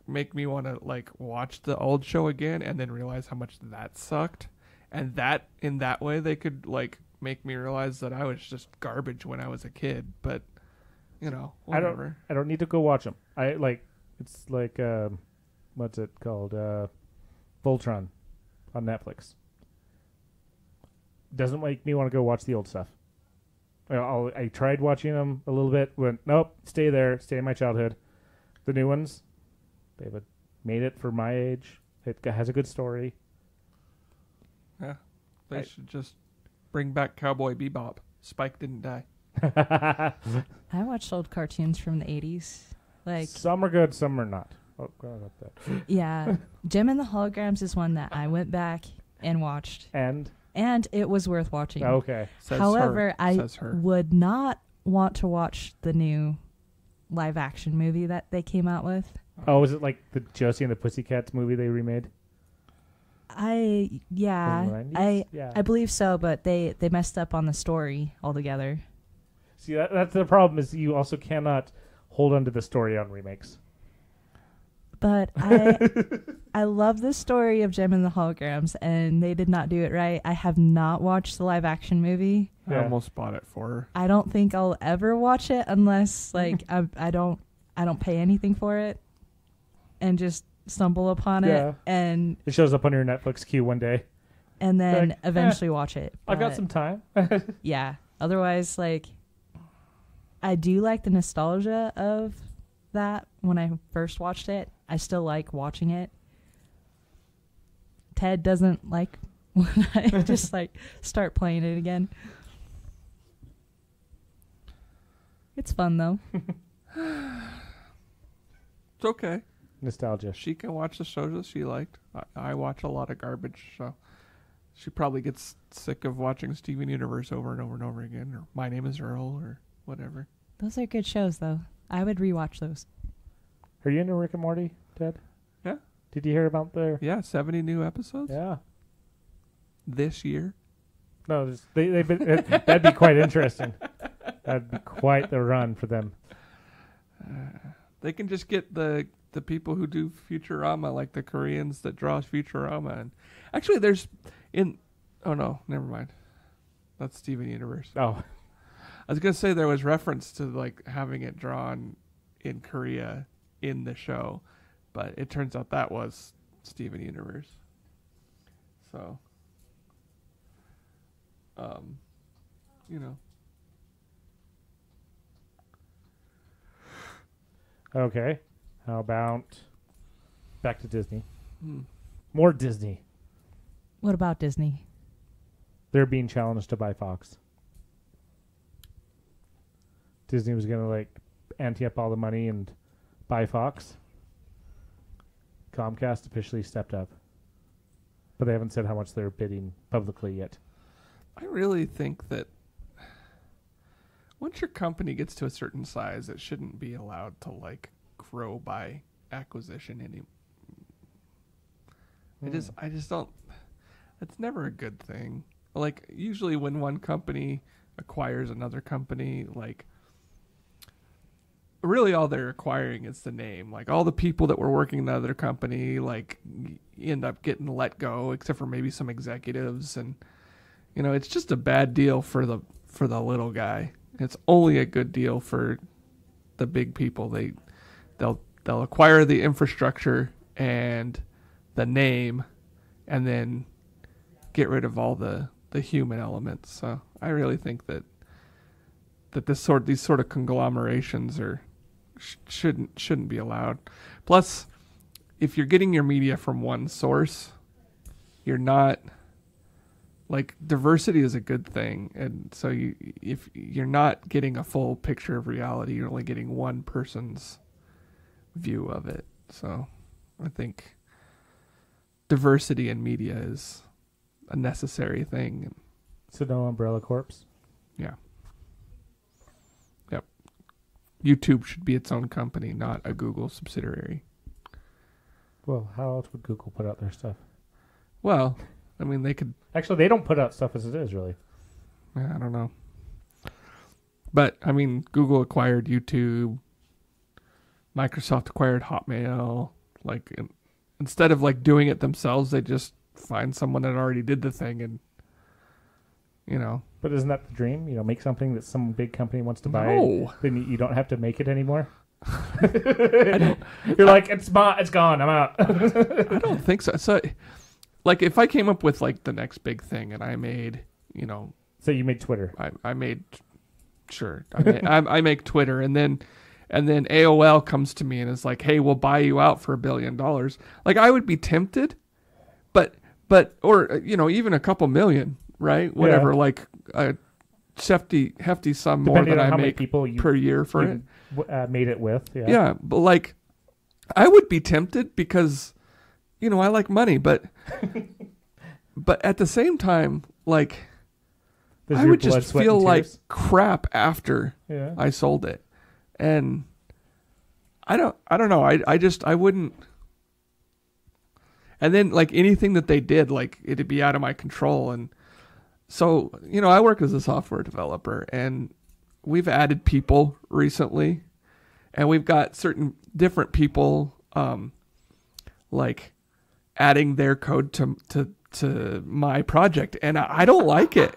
Speaker 2: make me want to watch the old show again and then realize how much that sucked. And that in that way they could make me realize that I was just garbage when I was a kid, but whatever.
Speaker 1: I don't need to go watch them. It's like what's it called? Voltron on Netflix. Doesn't make me want to go watch the old stuff. I tried watching them a little bit. Went, nope, stay in my childhood. The new ones, they've made it for my age. It has a good story.
Speaker 2: Yeah. They should just bring back Cowboy Bebop. Spike didn't die.
Speaker 3: I watched old cartoons from the 80s. Like,
Speaker 1: some are good, some are not. Oh, God, about that.
Speaker 3: yeah. Gem and the Holograms is one that I went back and watched.
Speaker 1: And
Speaker 3: it was worth watching.
Speaker 1: okay.
Speaker 3: However, I would not want to watch the new live action movie that they came out with.
Speaker 1: Oh, is it like the Josie and the Pussycats movie they remade?
Speaker 3: Yeah. I believe so, but they messed up on the story altogether.
Speaker 1: See, that's the problem, is you also cannot hold on to the story on remakes.
Speaker 3: But I love the story of Gem and the Holograms, and they did not do it right. I have not watched the live action movie.
Speaker 2: I almost bought it for her.
Speaker 3: I don't think I'll ever watch it unless like I don't pay anything for it and just stumble upon it, and
Speaker 1: it shows up on your Netflix queue one day.
Speaker 3: And then eventually watch it.
Speaker 1: I've got some time.
Speaker 3: Yeah. Otherwise, like, I do like the nostalgia of that when I first watched it. I still like watching it. Ted doesn't like when I just like start playing it again. It's fun though.
Speaker 2: It's okay.
Speaker 1: Nostalgia.
Speaker 2: She can watch the shows that she liked. I watch a lot of garbage, so she probably gets sick of watching Steven Universe over and over and over again, or My Name is Earl, or whatever.
Speaker 3: Those are good shows, though. I would rewatch those.
Speaker 1: Are you into Rick and Morty, Ted?
Speaker 2: Yeah.
Speaker 1: Did you hear about their...
Speaker 2: Yeah, 70 new episodes?
Speaker 1: Yeah.
Speaker 2: This year?
Speaker 1: No, that'd be quite interesting. That'd be quite the run for them.
Speaker 2: They can just get the people who do Futurama, like the Koreans that draw Futurama. And actually, there's oh no, never mind. That's Steven Universe.
Speaker 1: Oh,
Speaker 2: I was gonna say there was reference to like having it drawn in Korea in the show, but it turns out that was Steven Universe. So, you know.
Speaker 1: Okay. How about back to Disney?
Speaker 2: Hmm.
Speaker 1: More Disney.
Speaker 3: What about Disney?
Speaker 1: They're being challenged to buy Fox. Disney was going to like ante up all the money and buy Fox. Comcast officially stepped up. But they haven't said how much they're bidding publicly yet.
Speaker 2: I really think that once your company gets to a certain size, it shouldn't be allowed to like grow by acquisition anymore. I just don't. It's never a good thing. Like usually when one company acquires another company, like really all they're acquiring is the name. Like all the people that were working in the other company, like end up getting let go, except for maybe some executives, and you know it's just a bad deal for the little guy. It's only a good deal for the big people. They'll acquire the infrastructure and the name, and then get rid of all the human elements. So I really think that these sort of conglomerations shouldn't be allowed. Plus, if you're getting your media from one source, you're not. Like diversity is a good thing, and so if you're not getting a full picture of reality, you're only getting one person's view of it. So I think diversity in media is a necessary thing.
Speaker 1: So no Umbrella Corps?
Speaker 2: Yeah. Yep. YouTube should be its own company, not a Google subsidiary.
Speaker 1: Well, how else would Google put out their stuff?
Speaker 2: Well, I mean, they could...
Speaker 1: Actually, they don't put out stuff as it is, really.
Speaker 2: I don't know. But, I mean, Google acquired YouTube. Microsoft acquired Hotmail. Like, instead of, like, doing it themselves, they just find someone that already did the thing and, you know.
Speaker 1: But isn't that the dream? You know, make something that some big company wants to buy.
Speaker 2: No.
Speaker 1: Then you don't have to make it anymore. You're like, it's gone. I'm out.
Speaker 2: I don't think so. So... Like, if I came up with, like, the next big thing and I made, you know...
Speaker 1: So you made Twitter.
Speaker 2: I made... Sure. I make Twitter, and then AOL comes to me and is like, hey, we'll buy you out for $1 billion. Like, I would be tempted, but But, or, even a couple million, right? Whatever, like a hefty sum more
Speaker 1: Depending
Speaker 2: than
Speaker 1: on
Speaker 2: I
Speaker 1: how many
Speaker 2: make
Speaker 1: people you
Speaker 2: per year for it.
Speaker 1: made it with. Yeah.
Speaker 2: Yeah, but like, I would be tempted because, I like money, but at the same time, like,
Speaker 1: Does
Speaker 2: I
Speaker 1: your
Speaker 2: would
Speaker 1: blood,
Speaker 2: just
Speaker 1: sweat,
Speaker 2: feel
Speaker 1: and
Speaker 2: like
Speaker 1: tears?
Speaker 2: crap after
Speaker 1: Yeah.
Speaker 2: I sold it. And I don't know. I wouldn't. And then like anything that they did, like it'd be out of my control. And so, I work as a software developer and we've added people recently and we've got certain different people, like adding their code to my project. And I don't like it.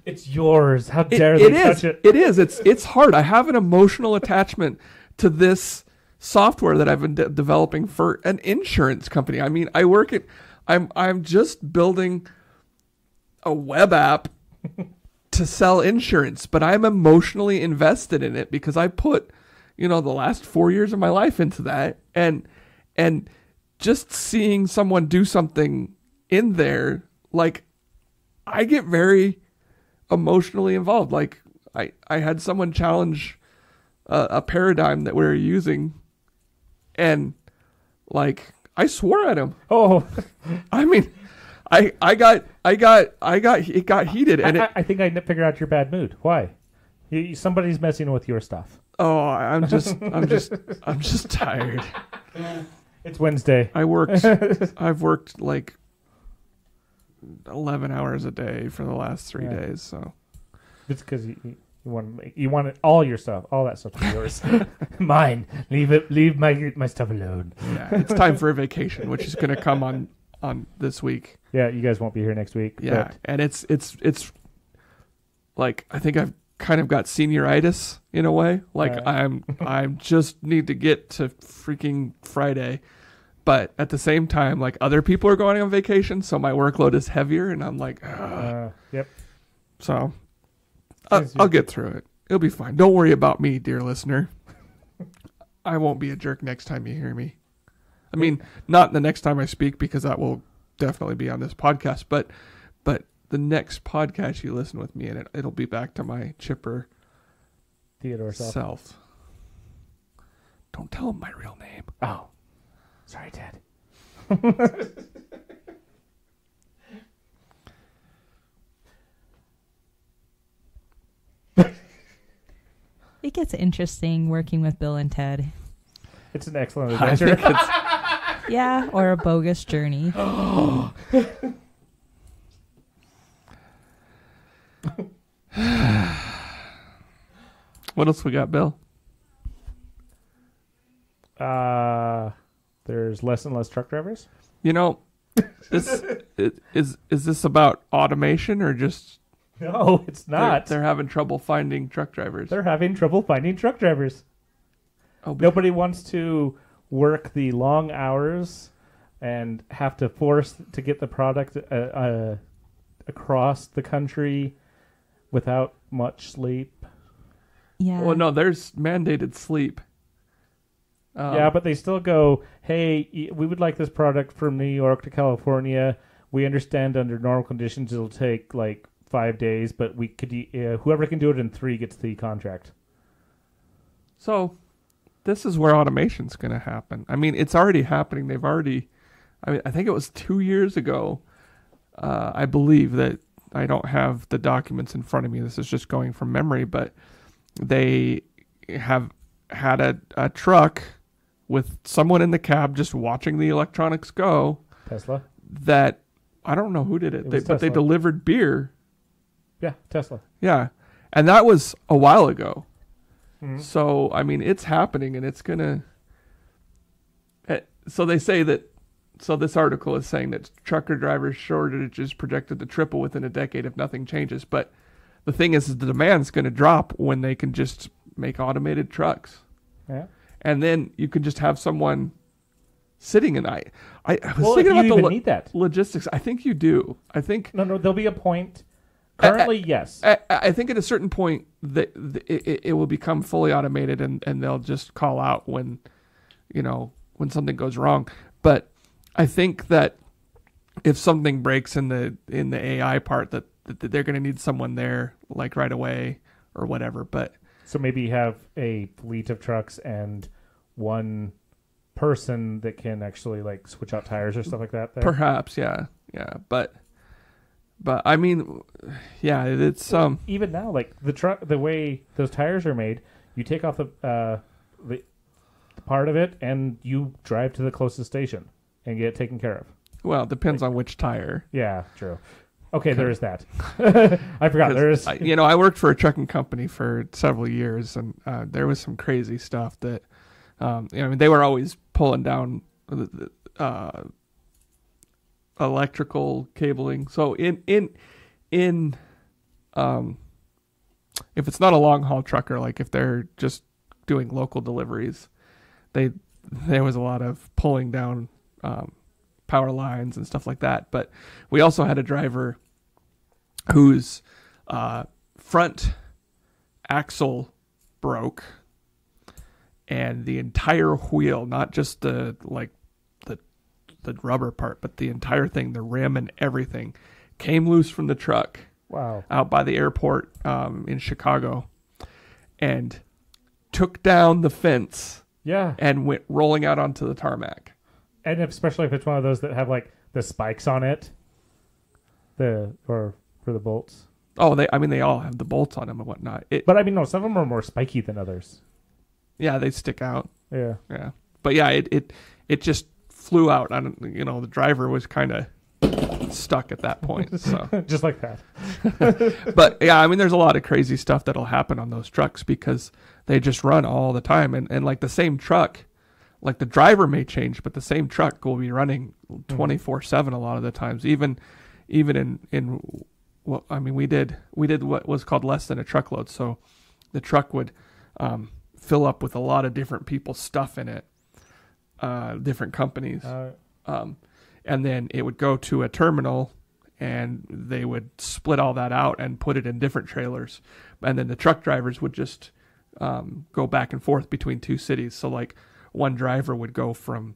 Speaker 1: It's yours. How dare they touch it?
Speaker 2: It is. It's hard. I have an emotional attachment to this software that I've been developing for an insurance company. I mean, I'm just building a web app to sell insurance, but I'm emotionally invested in it because I put, the last 4 years of my life into that, and just seeing someone do something in there, like, I get very emotionally involved. Like I had someone challenge a paradigm that we were using, and like I swore at him.
Speaker 1: Oh,
Speaker 2: I mean, it got heated, and
Speaker 1: I think I figured out your bad mood. Why? Somebody's messing with your stuff.
Speaker 2: I'm just tired.
Speaker 1: It's Wednesday.
Speaker 2: I've worked like 11 hours a day for the last 3 days, so
Speaker 1: It's because you want it, all your stuff, all that stuff to be yours. Mine. Leave my stuff alone.
Speaker 2: Yeah, it's time for a vacation, which is going to come on this week.
Speaker 1: Yeah, you guys won't be here next week.
Speaker 2: Yeah,
Speaker 1: but
Speaker 2: and it's like I think I've kind of got senioritis in a way. Like I just need to get to freaking Friday. But at the same time, like other people are going on vacation, so my workload is heavier, and I'm like,
Speaker 1: yep.
Speaker 2: So I'll get through it. It'll be fine. Don't worry about me, dear listener. I won't be a jerk next time you hear me. I mean, not the next time I speak, because that will definitely be on this podcast, but the next podcast you listen with me, and it'll be back to my chipper
Speaker 1: Theodore
Speaker 2: self. Don't tell him my real name.
Speaker 1: Oh. Sorry, Dad.
Speaker 3: It gets interesting working with Bill and Ted.
Speaker 1: It's an excellent adventure.
Speaker 3: Yeah, or a bogus journey.
Speaker 2: What else we got, Bill?
Speaker 1: There's less and less truck drivers.
Speaker 2: Is this about automation or just?
Speaker 1: No, it's not.
Speaker 2: They're having trouble finding truck drivers.
Speaker 1: They're having trouble finding truck drivers.
Speaker 2: Oh,
Speaker 1: nobody wants to work the long hours and have to force to get the product across the country without much sleep.
Speaker 3: Yeah.
Speaker 2: Well, no, there's mandated sleep.
Speaker 1: Yeah, but they still go, hey, we would like this product from New York to California. We understand under normal conditions it'll take like 5 days, but we could whoever can do it in 3 gets the contract.
Speaker 2: So this is where automation's going to happen. I mean, it's already happening. I think it was 2 years ago, I believe, that I don't have the documents in front of me. This is just going from memory, but they have had a truck with someone in the cab just watching the electronics go.
Speaker 1: Tesla?
Speaker 2: That, I don't know who did it, but they delivered beer.
Speaker 1: Yeah, Tesla.
Speaker 2: Yeah. And that was a while ago.
Speaker 1: Mm-hmm.
Speaker 2: So, I mean, it's happening, and it's going to... So they say that... So this article is saying that trucker drivers shortage is projected to triple within a decade if nothing changes. But the thing is the demand's going to drop when they can just make automated trucks.
Speaker 1: Yeah.
Speaker 2: And then you can just have someone sitting, and I was
Speaker 1: Well,
Speaker 2: thinking
Speaker 1: if
Speaker 2: about
Speaker 1: you
Speaker 2: the
Speaker 1: even need that.
Speaker 2: logistics. I think you do. I think...
Speaker 1: No, there'll be a point. Currently, yes.
Speaker 2: I think at a certain point that it will become fully automated, and they'll just call out when something goes wrong. But I think that if something breaks in the AI part, that they're going to need someone there like right away or whatever. But
Speaker 1: so maybe you have a fleet of trucks and one person that can actually like switch out tires or stuff like that there.
Speaker 2: Perhaps, yeah. But I mean, yeah, it's
Speaker 1: even now, like the way those tires are made, you take off the part of it and you drive to the closest station and get it taken care of.
Speaker 2: Well, it depends on which tire.
Speaker 1: Yeah, true. Okay, there is that. I forgot there is.
Speaker 2: I worked for a trucking company for several years, and there was some crazy stuff that, they were always pulling down electrical cabling. So in if it's not a long haul trucker, like if they're just doing local deliveries, there was a lot of pulling down power lines and stuff like that. But we also had a driver whose front axle broke, and the entire wheel, not just the rubber part, but the entire thing, the rim and everything, came loose from the truck.
Speaker 1: Wow!
Speaker 2: Out by the airport in Chicago, and took down the fence.
Speaker 1: Yeah,
Speaker 2: and went rolling out onto the tarmac.
Speaker 1: And especially if it's one of those that have like the spikes on it, for the bolts.
Speaker 2: Oh, they all have the bolts on them and whatnot.
Speaker 1: But I mean, no, some of them are more spiky than others.
Speaker 2: Yeah, they stick out.
Speaker 1: Yeah.
Speaker 2: But yeah, it just flew out. The driver was kind of stuck at that point. So
Speaker 1: just like that.
Speaker 2: But yeah, I mean, there's a lot of crazy stuff that'll happen on those trucks because they just run all the time, and like the same truck. Like the driver may change, but the same truck will be running 24/7 a lot of the times. Even in well, I mean, we did what was called less than a truckload. So the truck would fill up with a lot of different people's stuff in it, different companies, and then it would go to a terminal, and they would split all that out and put it in different trailers, and then the truck drivers would just go back and forth between two cities. So like, one driver would go from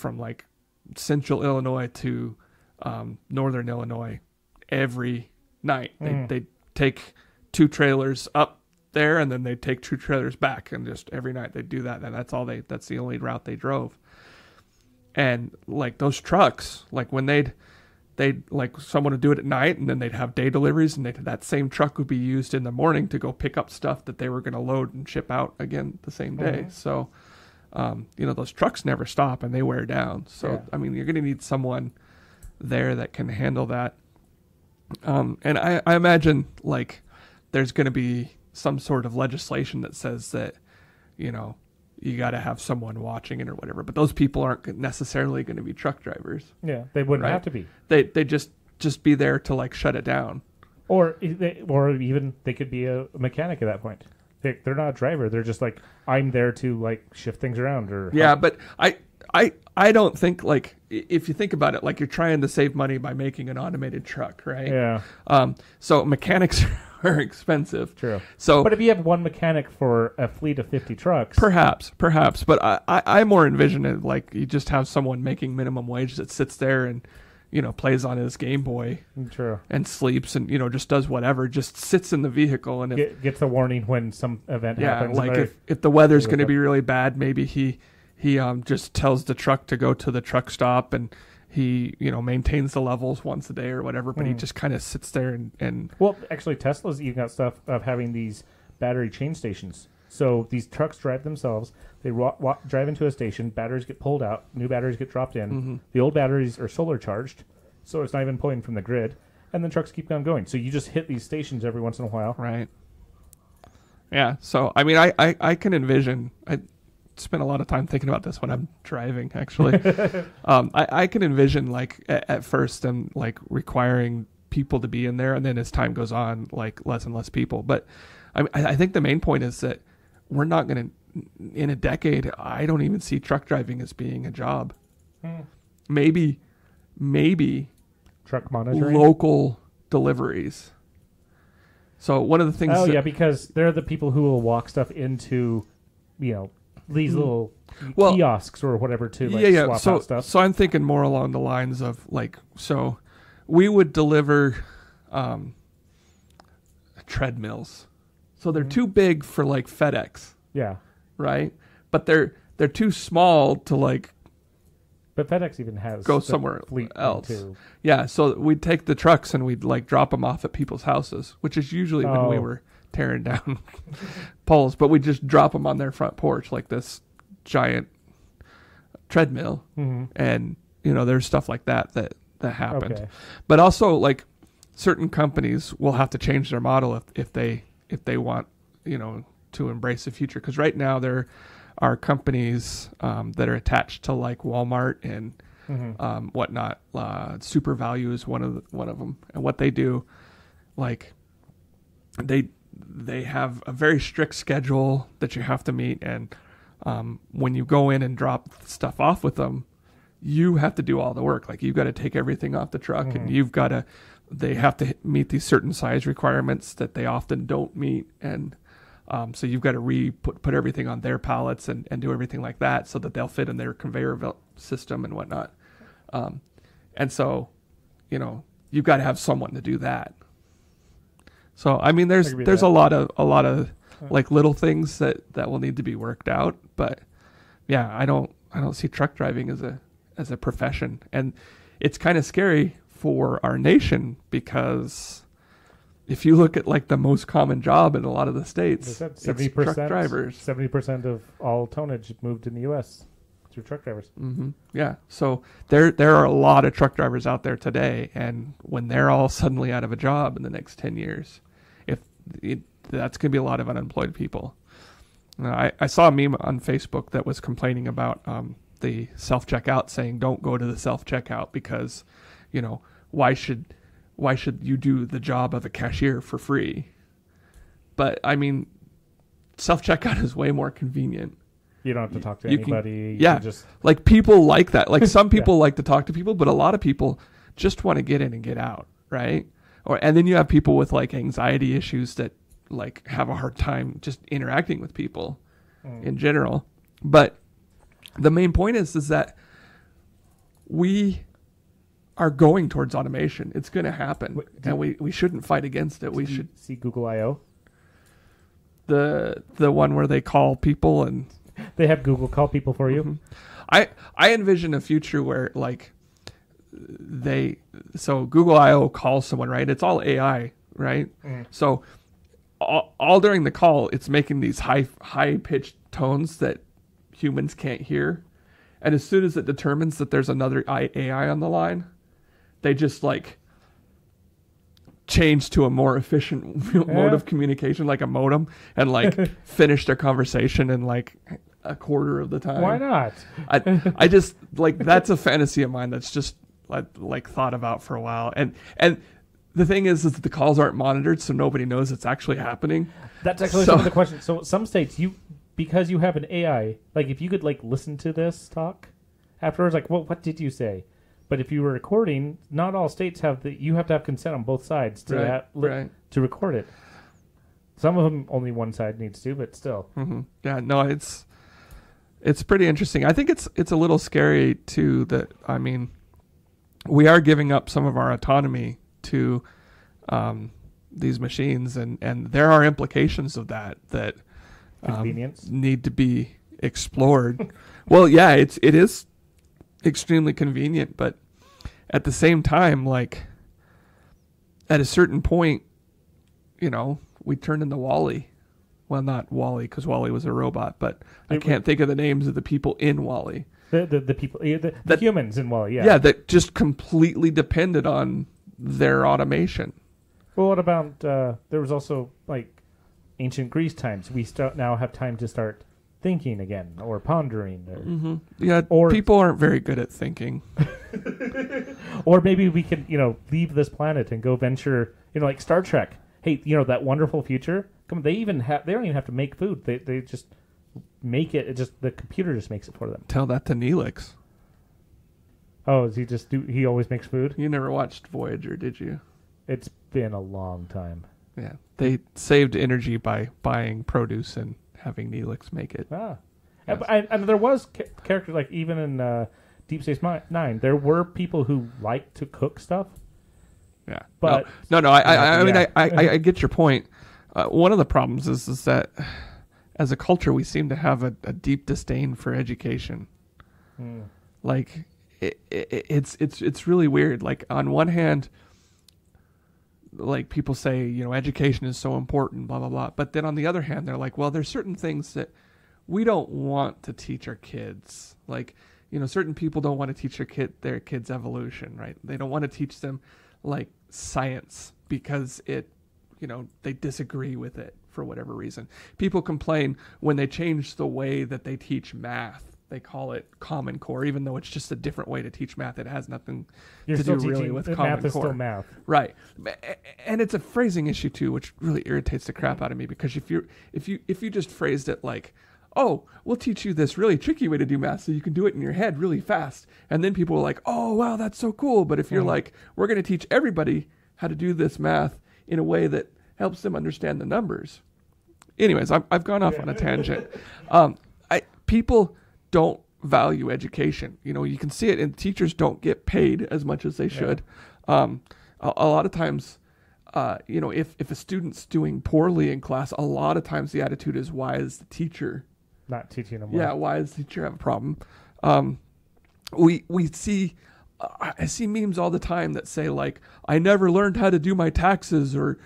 Speaker 2: like central Illinois to northern Illinois every night. They'd take two trailers up there, and then they'd take two trailers back, and just every night they'd do that. And that's the only route they drove. And like those trucks, like when they'd like someone would do it at night, and then they'd have day deliveries, and that same truck would be used in the morning to go pick up stuff that they were going to load and ship out again the same day. So, those trucks never stop and they wear down. So, yeah. I mean, you're going to need someone there that can handle that. And I imagine like there's going to be some sort of legislation that says that, you got to have someone watching it or whatever, but those people aren't necessarily going to be truck drivers.
Speaker 1: Yeah, they wouldn't have to be.
Speaker 2: They just be there to like shut it down,
Speaker 1: or even they could be a mechanic at that point. They're not a driver. They're just like, I'm there to like shift things around or help.
Speaker 2: But I don't think, like, if you think about it, like you're trying to save money by making an automated truck, right?
Speaker 1: Yeah.
Speaker 2: So mechanics are expensive.
Speaker 1: True.
Speaker 2: So,
Speaker 1: but if you have one mechanic for a fleet of 50 trucks,
Speaker 2: perhaps. But I more envision it like you just have someone making minimum wage that sits there and, plays on his Game Boy.
Speaker 1: True.
Speaker 2: And sleeps and, just does whatever, just sits in the vehicle and
Speaker 1: gets a warning when some event happens.
Speaker 2: Yeah, like if the weather's going to be really bad, maybe he just tells the truck to go to the truck stop, and he, maintains the levels once a day or whatever, but he just kind of sits there and...
Speaker 1: Well, actually, Tesla's even got stuff of having these battery change stations. So these trucks drive themselves. They drive into a station. Batteries get pulled out. New batteries get dropped in. Mm-hmm. The old batteries are solar charged, so it's not even pulling from the grid. And then trucks keep on going. So you just hit these stations every once in a while.
Speaker 2: Right. Yeah. So, I mean, I can envision... I spend a lot of time thinking about this when I'm driving, actually. I can envision, like, at first them, like, requiring people to be in there, and then as time goes on, like, less and less people. But I think the main point is that we're not going to, in a decade, I don't even see truck driving as being a job. Maybe
Speaker 1: truck monitoring,
Speaker 2: local deliveries. So one of the things...
Speaker 1: because they're the people who will walk stuff into, these little
Speaker 2: Well,
Speaker 1: kiosks or whatever to swap out stuff.
Speaker 2: So I'm thinking more along the lines of so we would deliver treadmills. So they're too big for FedEx,
Speaker 1: Yeah.
Speaker 2: right? But they're too small to
Speaker 1: But FedEx even has
Speaker 2: go
Speaker 1: the
Speaker 2: somewhere
Speaker 1: fleet
Speaker 2: else.
Speaker 1: too.
Speaker 2: Yeah, so we'd take the trucks and we'd drop them off at people's houses, which is usually when we were tearing down poles, but we just drop them on their front porch like this giant treadmill.
Speaker 1: Mm-hmm.
Speaker 2: And there's stuff like that happened.
Speaker 1: Okay.
Speaker 2: But also certain companies will have to change their model if they want to embrace the future, because right now there are companies that are attached to Walmart and whatnot. Super Value is one of them, and what they do, they have a very strict schedule that you have to meet, and when you go in and drop stuff off with them, you have to do all the work. You've got to take everything off the truck, and they have to meet these certain size requirements that they often don't meet, and so you've got to put everything on their pallets and do everything like that so that they'll fit in their conveyor belt system and whatnot. And so, you've got to have someone to do that. So I mean, there's a lot of little things that will need to be worked out. But yeah, I don't see truck driving as a profession, and it's kind of scary for our nation, because if you look at the most common job in a lot of the states,
Speaker 1: 70%,
Speaker 2: it's truck drivers.
Speaker 1: 70% of all tonnage moved in the U.S. through truck drivers.
Speaker 2: Mm-hmm. Yeah, so there are a lot of truck drivers out there today, and when they're all suddenly out of a job in the next 10 years, that's going to be a lot of unemployed people. I saw a meme on Facebook that was complaining about the self-checkout, saying don't go to the self-checkout because, why should you do the job of a cashier for free? But I mean, self-checkout is way more convenient.
Speaker 1: You don't have to talk to anybody.
Speaker 2: You can just people like that. Some people like to talk to people, but a lot of people just want to get in and get out, right? And then you have people with anxiety issues that have a hard time just interacting with people in general. But the main point is that we are going towards automation. It's going to happen, and we shouldn't fight against it. We should
Speaker 1: see Google I/O,
Speaker 2: the one where they call people and
Speaker 1: they have Google call people for you.
Speaker 2: Mm-hmm. I envision a future where so Google I/O calls someone, right? It's all AI, right? So all during the call, it's making these high pitched tones that humans can't hear, and as soon as it determines that there's another AI on the line, they just change to a more efficient mode of communication, like a modem, and finish their conversation in a quarter of the time.
Speaker 1: Why not?
Speaker 2: I just that's a fantasy of mine that's just thought about for a while, and the thing is that the calls aren't monitored, so nobody knows it's actually happening.
Speaker 1: That's actually some of the questions. So some states, because you have an AI, if you could listen to this talk afterwards, well, what did you say? But if you were recording, not all states have you have to have consent on both sides to to record it. Some of them only one side needs to, but still.
Speaker 2: Mm-hmm. Yeah, no, it's pretty interesting. I think it's a little scary too that, I mean, we are giving up some of our autonomy to these machines, and there are implications of that
Speaker 1: convenience
Speaker 2: need to be explored. Well, yeah, it is extremely convenient, but at the same time, at a certain point, we turn into WALL-E. Well, not WALL-E, because WALL-E was a robot, but I can't think of the names of the people in WALL-E.
Speaker 1: The people, the humans in WALL-E, yeah.
Speaker 2: Yeah, that just completely depended on their automation.
Speaker 1: Well, what about, there was also, ancient Greece times. We now have time to start thinking again, or pondering. Or,
Speaker 2: mm-hmm. Yeah, or people aren't very good at thinking.
Speaker 1: Or maybe we can, leave this planet and go venture, like Star Trek. Hey, that wonderful future. Come on, they don't even have to make food. They just make it. The computer just makes it for them.
Speaker 2: Tell that to Neelix.
Speaker 1: Oh, is he always makes food?
Speaker 2: You never watched Voyager, did you?
Speaker 1: It's been a long time.
Speaker 2: Yeah, they saved energy by buying produce and having Neelix make it.
Speaker 1: Ah,
Speaker 2: Yes.
Speaker 1: And there was characters like even in Deep Space Nine, there were people who liked to cook stuff.
Speaker 2: Yeah,
Speaker 1: but
Speaker 2: no. I mean,
Speaker 1: yeah.
Speaker 2: I get your point. One of the problems is that as a culture, we seem to have a deep disdain for education. Like it's really weird. Like on one hand, like people say, you know, education is so important, blah blah blah. But then on the other hand, they're like, well, there's certain things that we don't want to teach our kids. Like, you know, certain people don't want to teach their kids evolution, right? They don't want to teach them like science because they disagree with it for whatever reason. People complain when they change the way that they teach math. They call it Common Core, even though it's just a different way to teach math. It has nothing to do really with Common
Speaker 1: math is
Speaker 2: Core.
Speaker 1: still math.
Speaker 2: Right. And it's a phrasing issue too, which really irritates the crap out of me, because if you just phrased it like, oh, we'll teach you this really tricky way to do math so you can do it in your head really fast. And then people are like, oh, wow, that's so cool. But if you're like, we're going to teach everybody how to do this math in a way that helps them understand the numbers. Anyways, I've gone off on a tangent. People don't value education. You know, you can see it, and teachers don't get paid as much as they should. A lot of times, if a student's doing poorly in class, a lot of times the attitude is, why is the teacher
Speaker 1: not teaching them?
Speaker 2: Yeah, why does the teacher have a problem? We see, I see memes all the time that say like, I never learned how to do my taxes or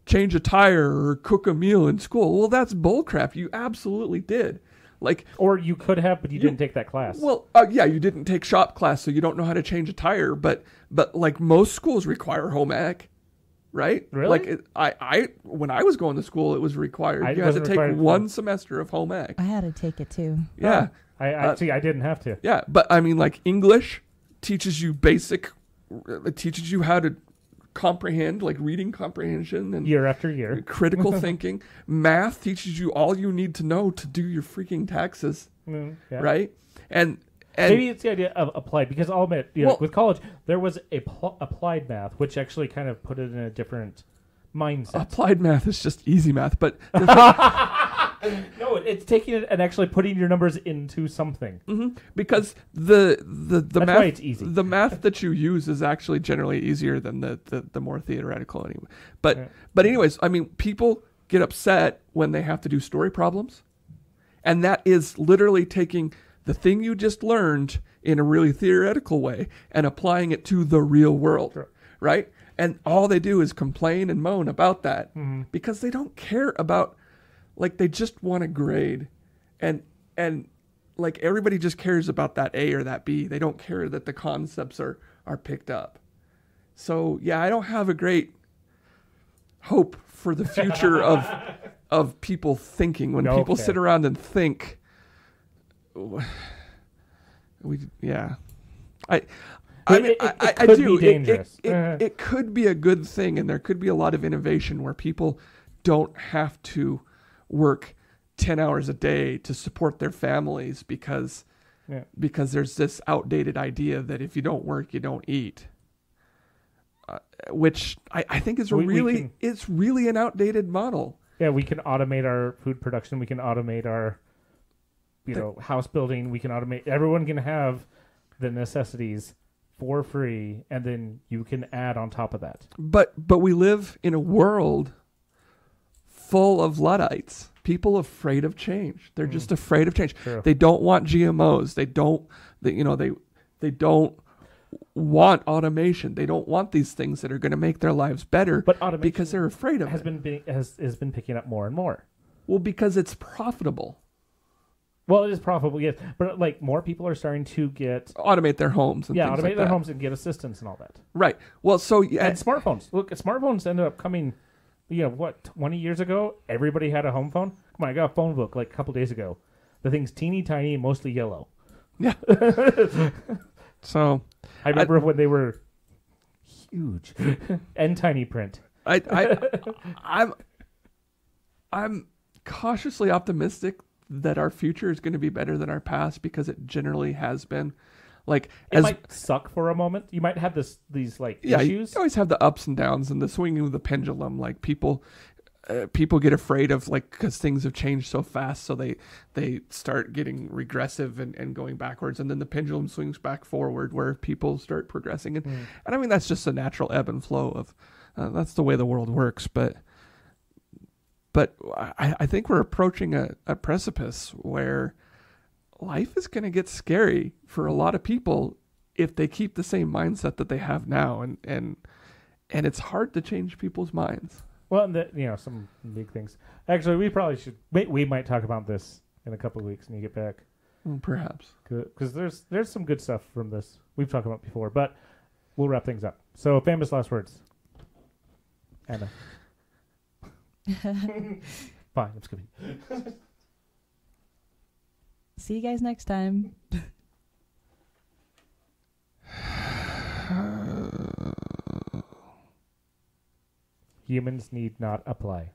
Speaker 2: change a tire or cook a meal in school. Well, that's bullcrap. You absolutely did. Like,
Speaker 1: or you could have, but you didn't take that class.
Speaker 2: Well, you didn't take shop class, so you don't know how to change a tire. But like most schools require home ec, right?
Speaker 1: Really?
Speaker 2: Like when I was going to school, it was required. You had to take one semester of home ec.
Speaker 3: I had to take it too.
Speaker 2: Yeah.
Speaker 1: I didn't have to.
Speaker 2: Yeah, but I mean, like English teaches you how to comprehend, like reading comprehension and
Speaker 1: year after year,
Speaker 2: critical thinking. Math teaches you all you need to know to do your freaking taxes, right? And
Speaker 1: maybe it's the idea of applied, because I'll admit, with college there was applied math, which actually kind of put it in a different mindset.
Speaker 2: Applied math is just easy math, but
Speaker 1: no, it's taking it and actually putting your numbers into something.
Speaker 2: Mm-hmm. Because the
Speaker 1: That's
Speaker 2: math,
Speaker 1: why it's easy.
Speaker 2: The math that you use is actually generally easier than the more theoretical anyway. But anyways, I mean, people get upset when they have to do story problems, and that is literally taking the thing you just learned in a really theoretical way and applying it to the real world, right? And all they do is complain and moan about that because they don't care about. Like, they just want a grade, and like everybody just cares about that A or that B. They don't care that the concepts are picked up. So yeah, I don't have a great hope for the future of people thinking. When people sit around and think, I do. It could be a good thing, and there could be a lot of innovation where people don't have to work 10 hours a day to support their families because there's this outdated idea that if you don't work, you don't eat, which I think is it's really an outdated model.
Speaker 1: Yeah, we can automate our food production. We can automate our house building. We can automate. Everyone can have the necessities for free, and then you can add on top of that. But
Speaker 2: we live in a world full of Luddites, people afraid of change. They're just afraid of change.
Speaker 1: True.
Speaker 2: They don't want GMOs. They don't want automation. They don't want these things that are going to make their lives better.
Speaker 1: But automation
Speaker 2: because they're afraid of
Speaker 1: has been picking up more and more.
Speaker 2: Well, because it's profitable.
Speaker 1: Well, it is profitable, yes. But like more people are starting to
Speaker 2: automate their homes and things
Speaker 1: automate
Speaker 2: like
Speaker 1: their
Speaker 2: that.
Speaker 1: homes and get assistance and all that.
Speaker 2: Right. Well, so
Speaker 1: and smartphones. Look, smartphones ended up coming. 20 years ago, everybody had a home phone. Come on, I got a phone book like a couple days ago. The thing's teeny tiny, mostly yellow.
Speaker 2: Yeah. So
Speaker 1: I remember when they were huge and tiny print.
Speaker 2: I'm cautiously optimistic that our future is going to be better than our past, because it generally has been. Like,
Speaker 1: it might suck for a moment. You might have these issues.
Speaker 2: You always have the ups and downs and the swinging of the pendulum. Like, people, people get afraid of, like, because things have changed so fast, so they start getting regressive and going backwards, and then the pendulum swings back forward where people start progressing. And I mean, that's just a natural ebb and flow of that's the way the world works. But I think we're approaching a precipice where life is going to get scary for a lot of people if they keep the same mindset that they have now, and it's hard to change people's minds.
Speaker 1: Well, some big things. Actually, we probably should. We might talk about this in a couple of weeks when you get back.
Speaker 2: Perhaps.
Speaker 1: Because there's some good stuff from this we've talked about before, but we'll wrap things up. So, famous last words. Anna. Fine, I'm skipping.
Speaker 3: See you guys next time.
Speaker 1: Humans need not apply.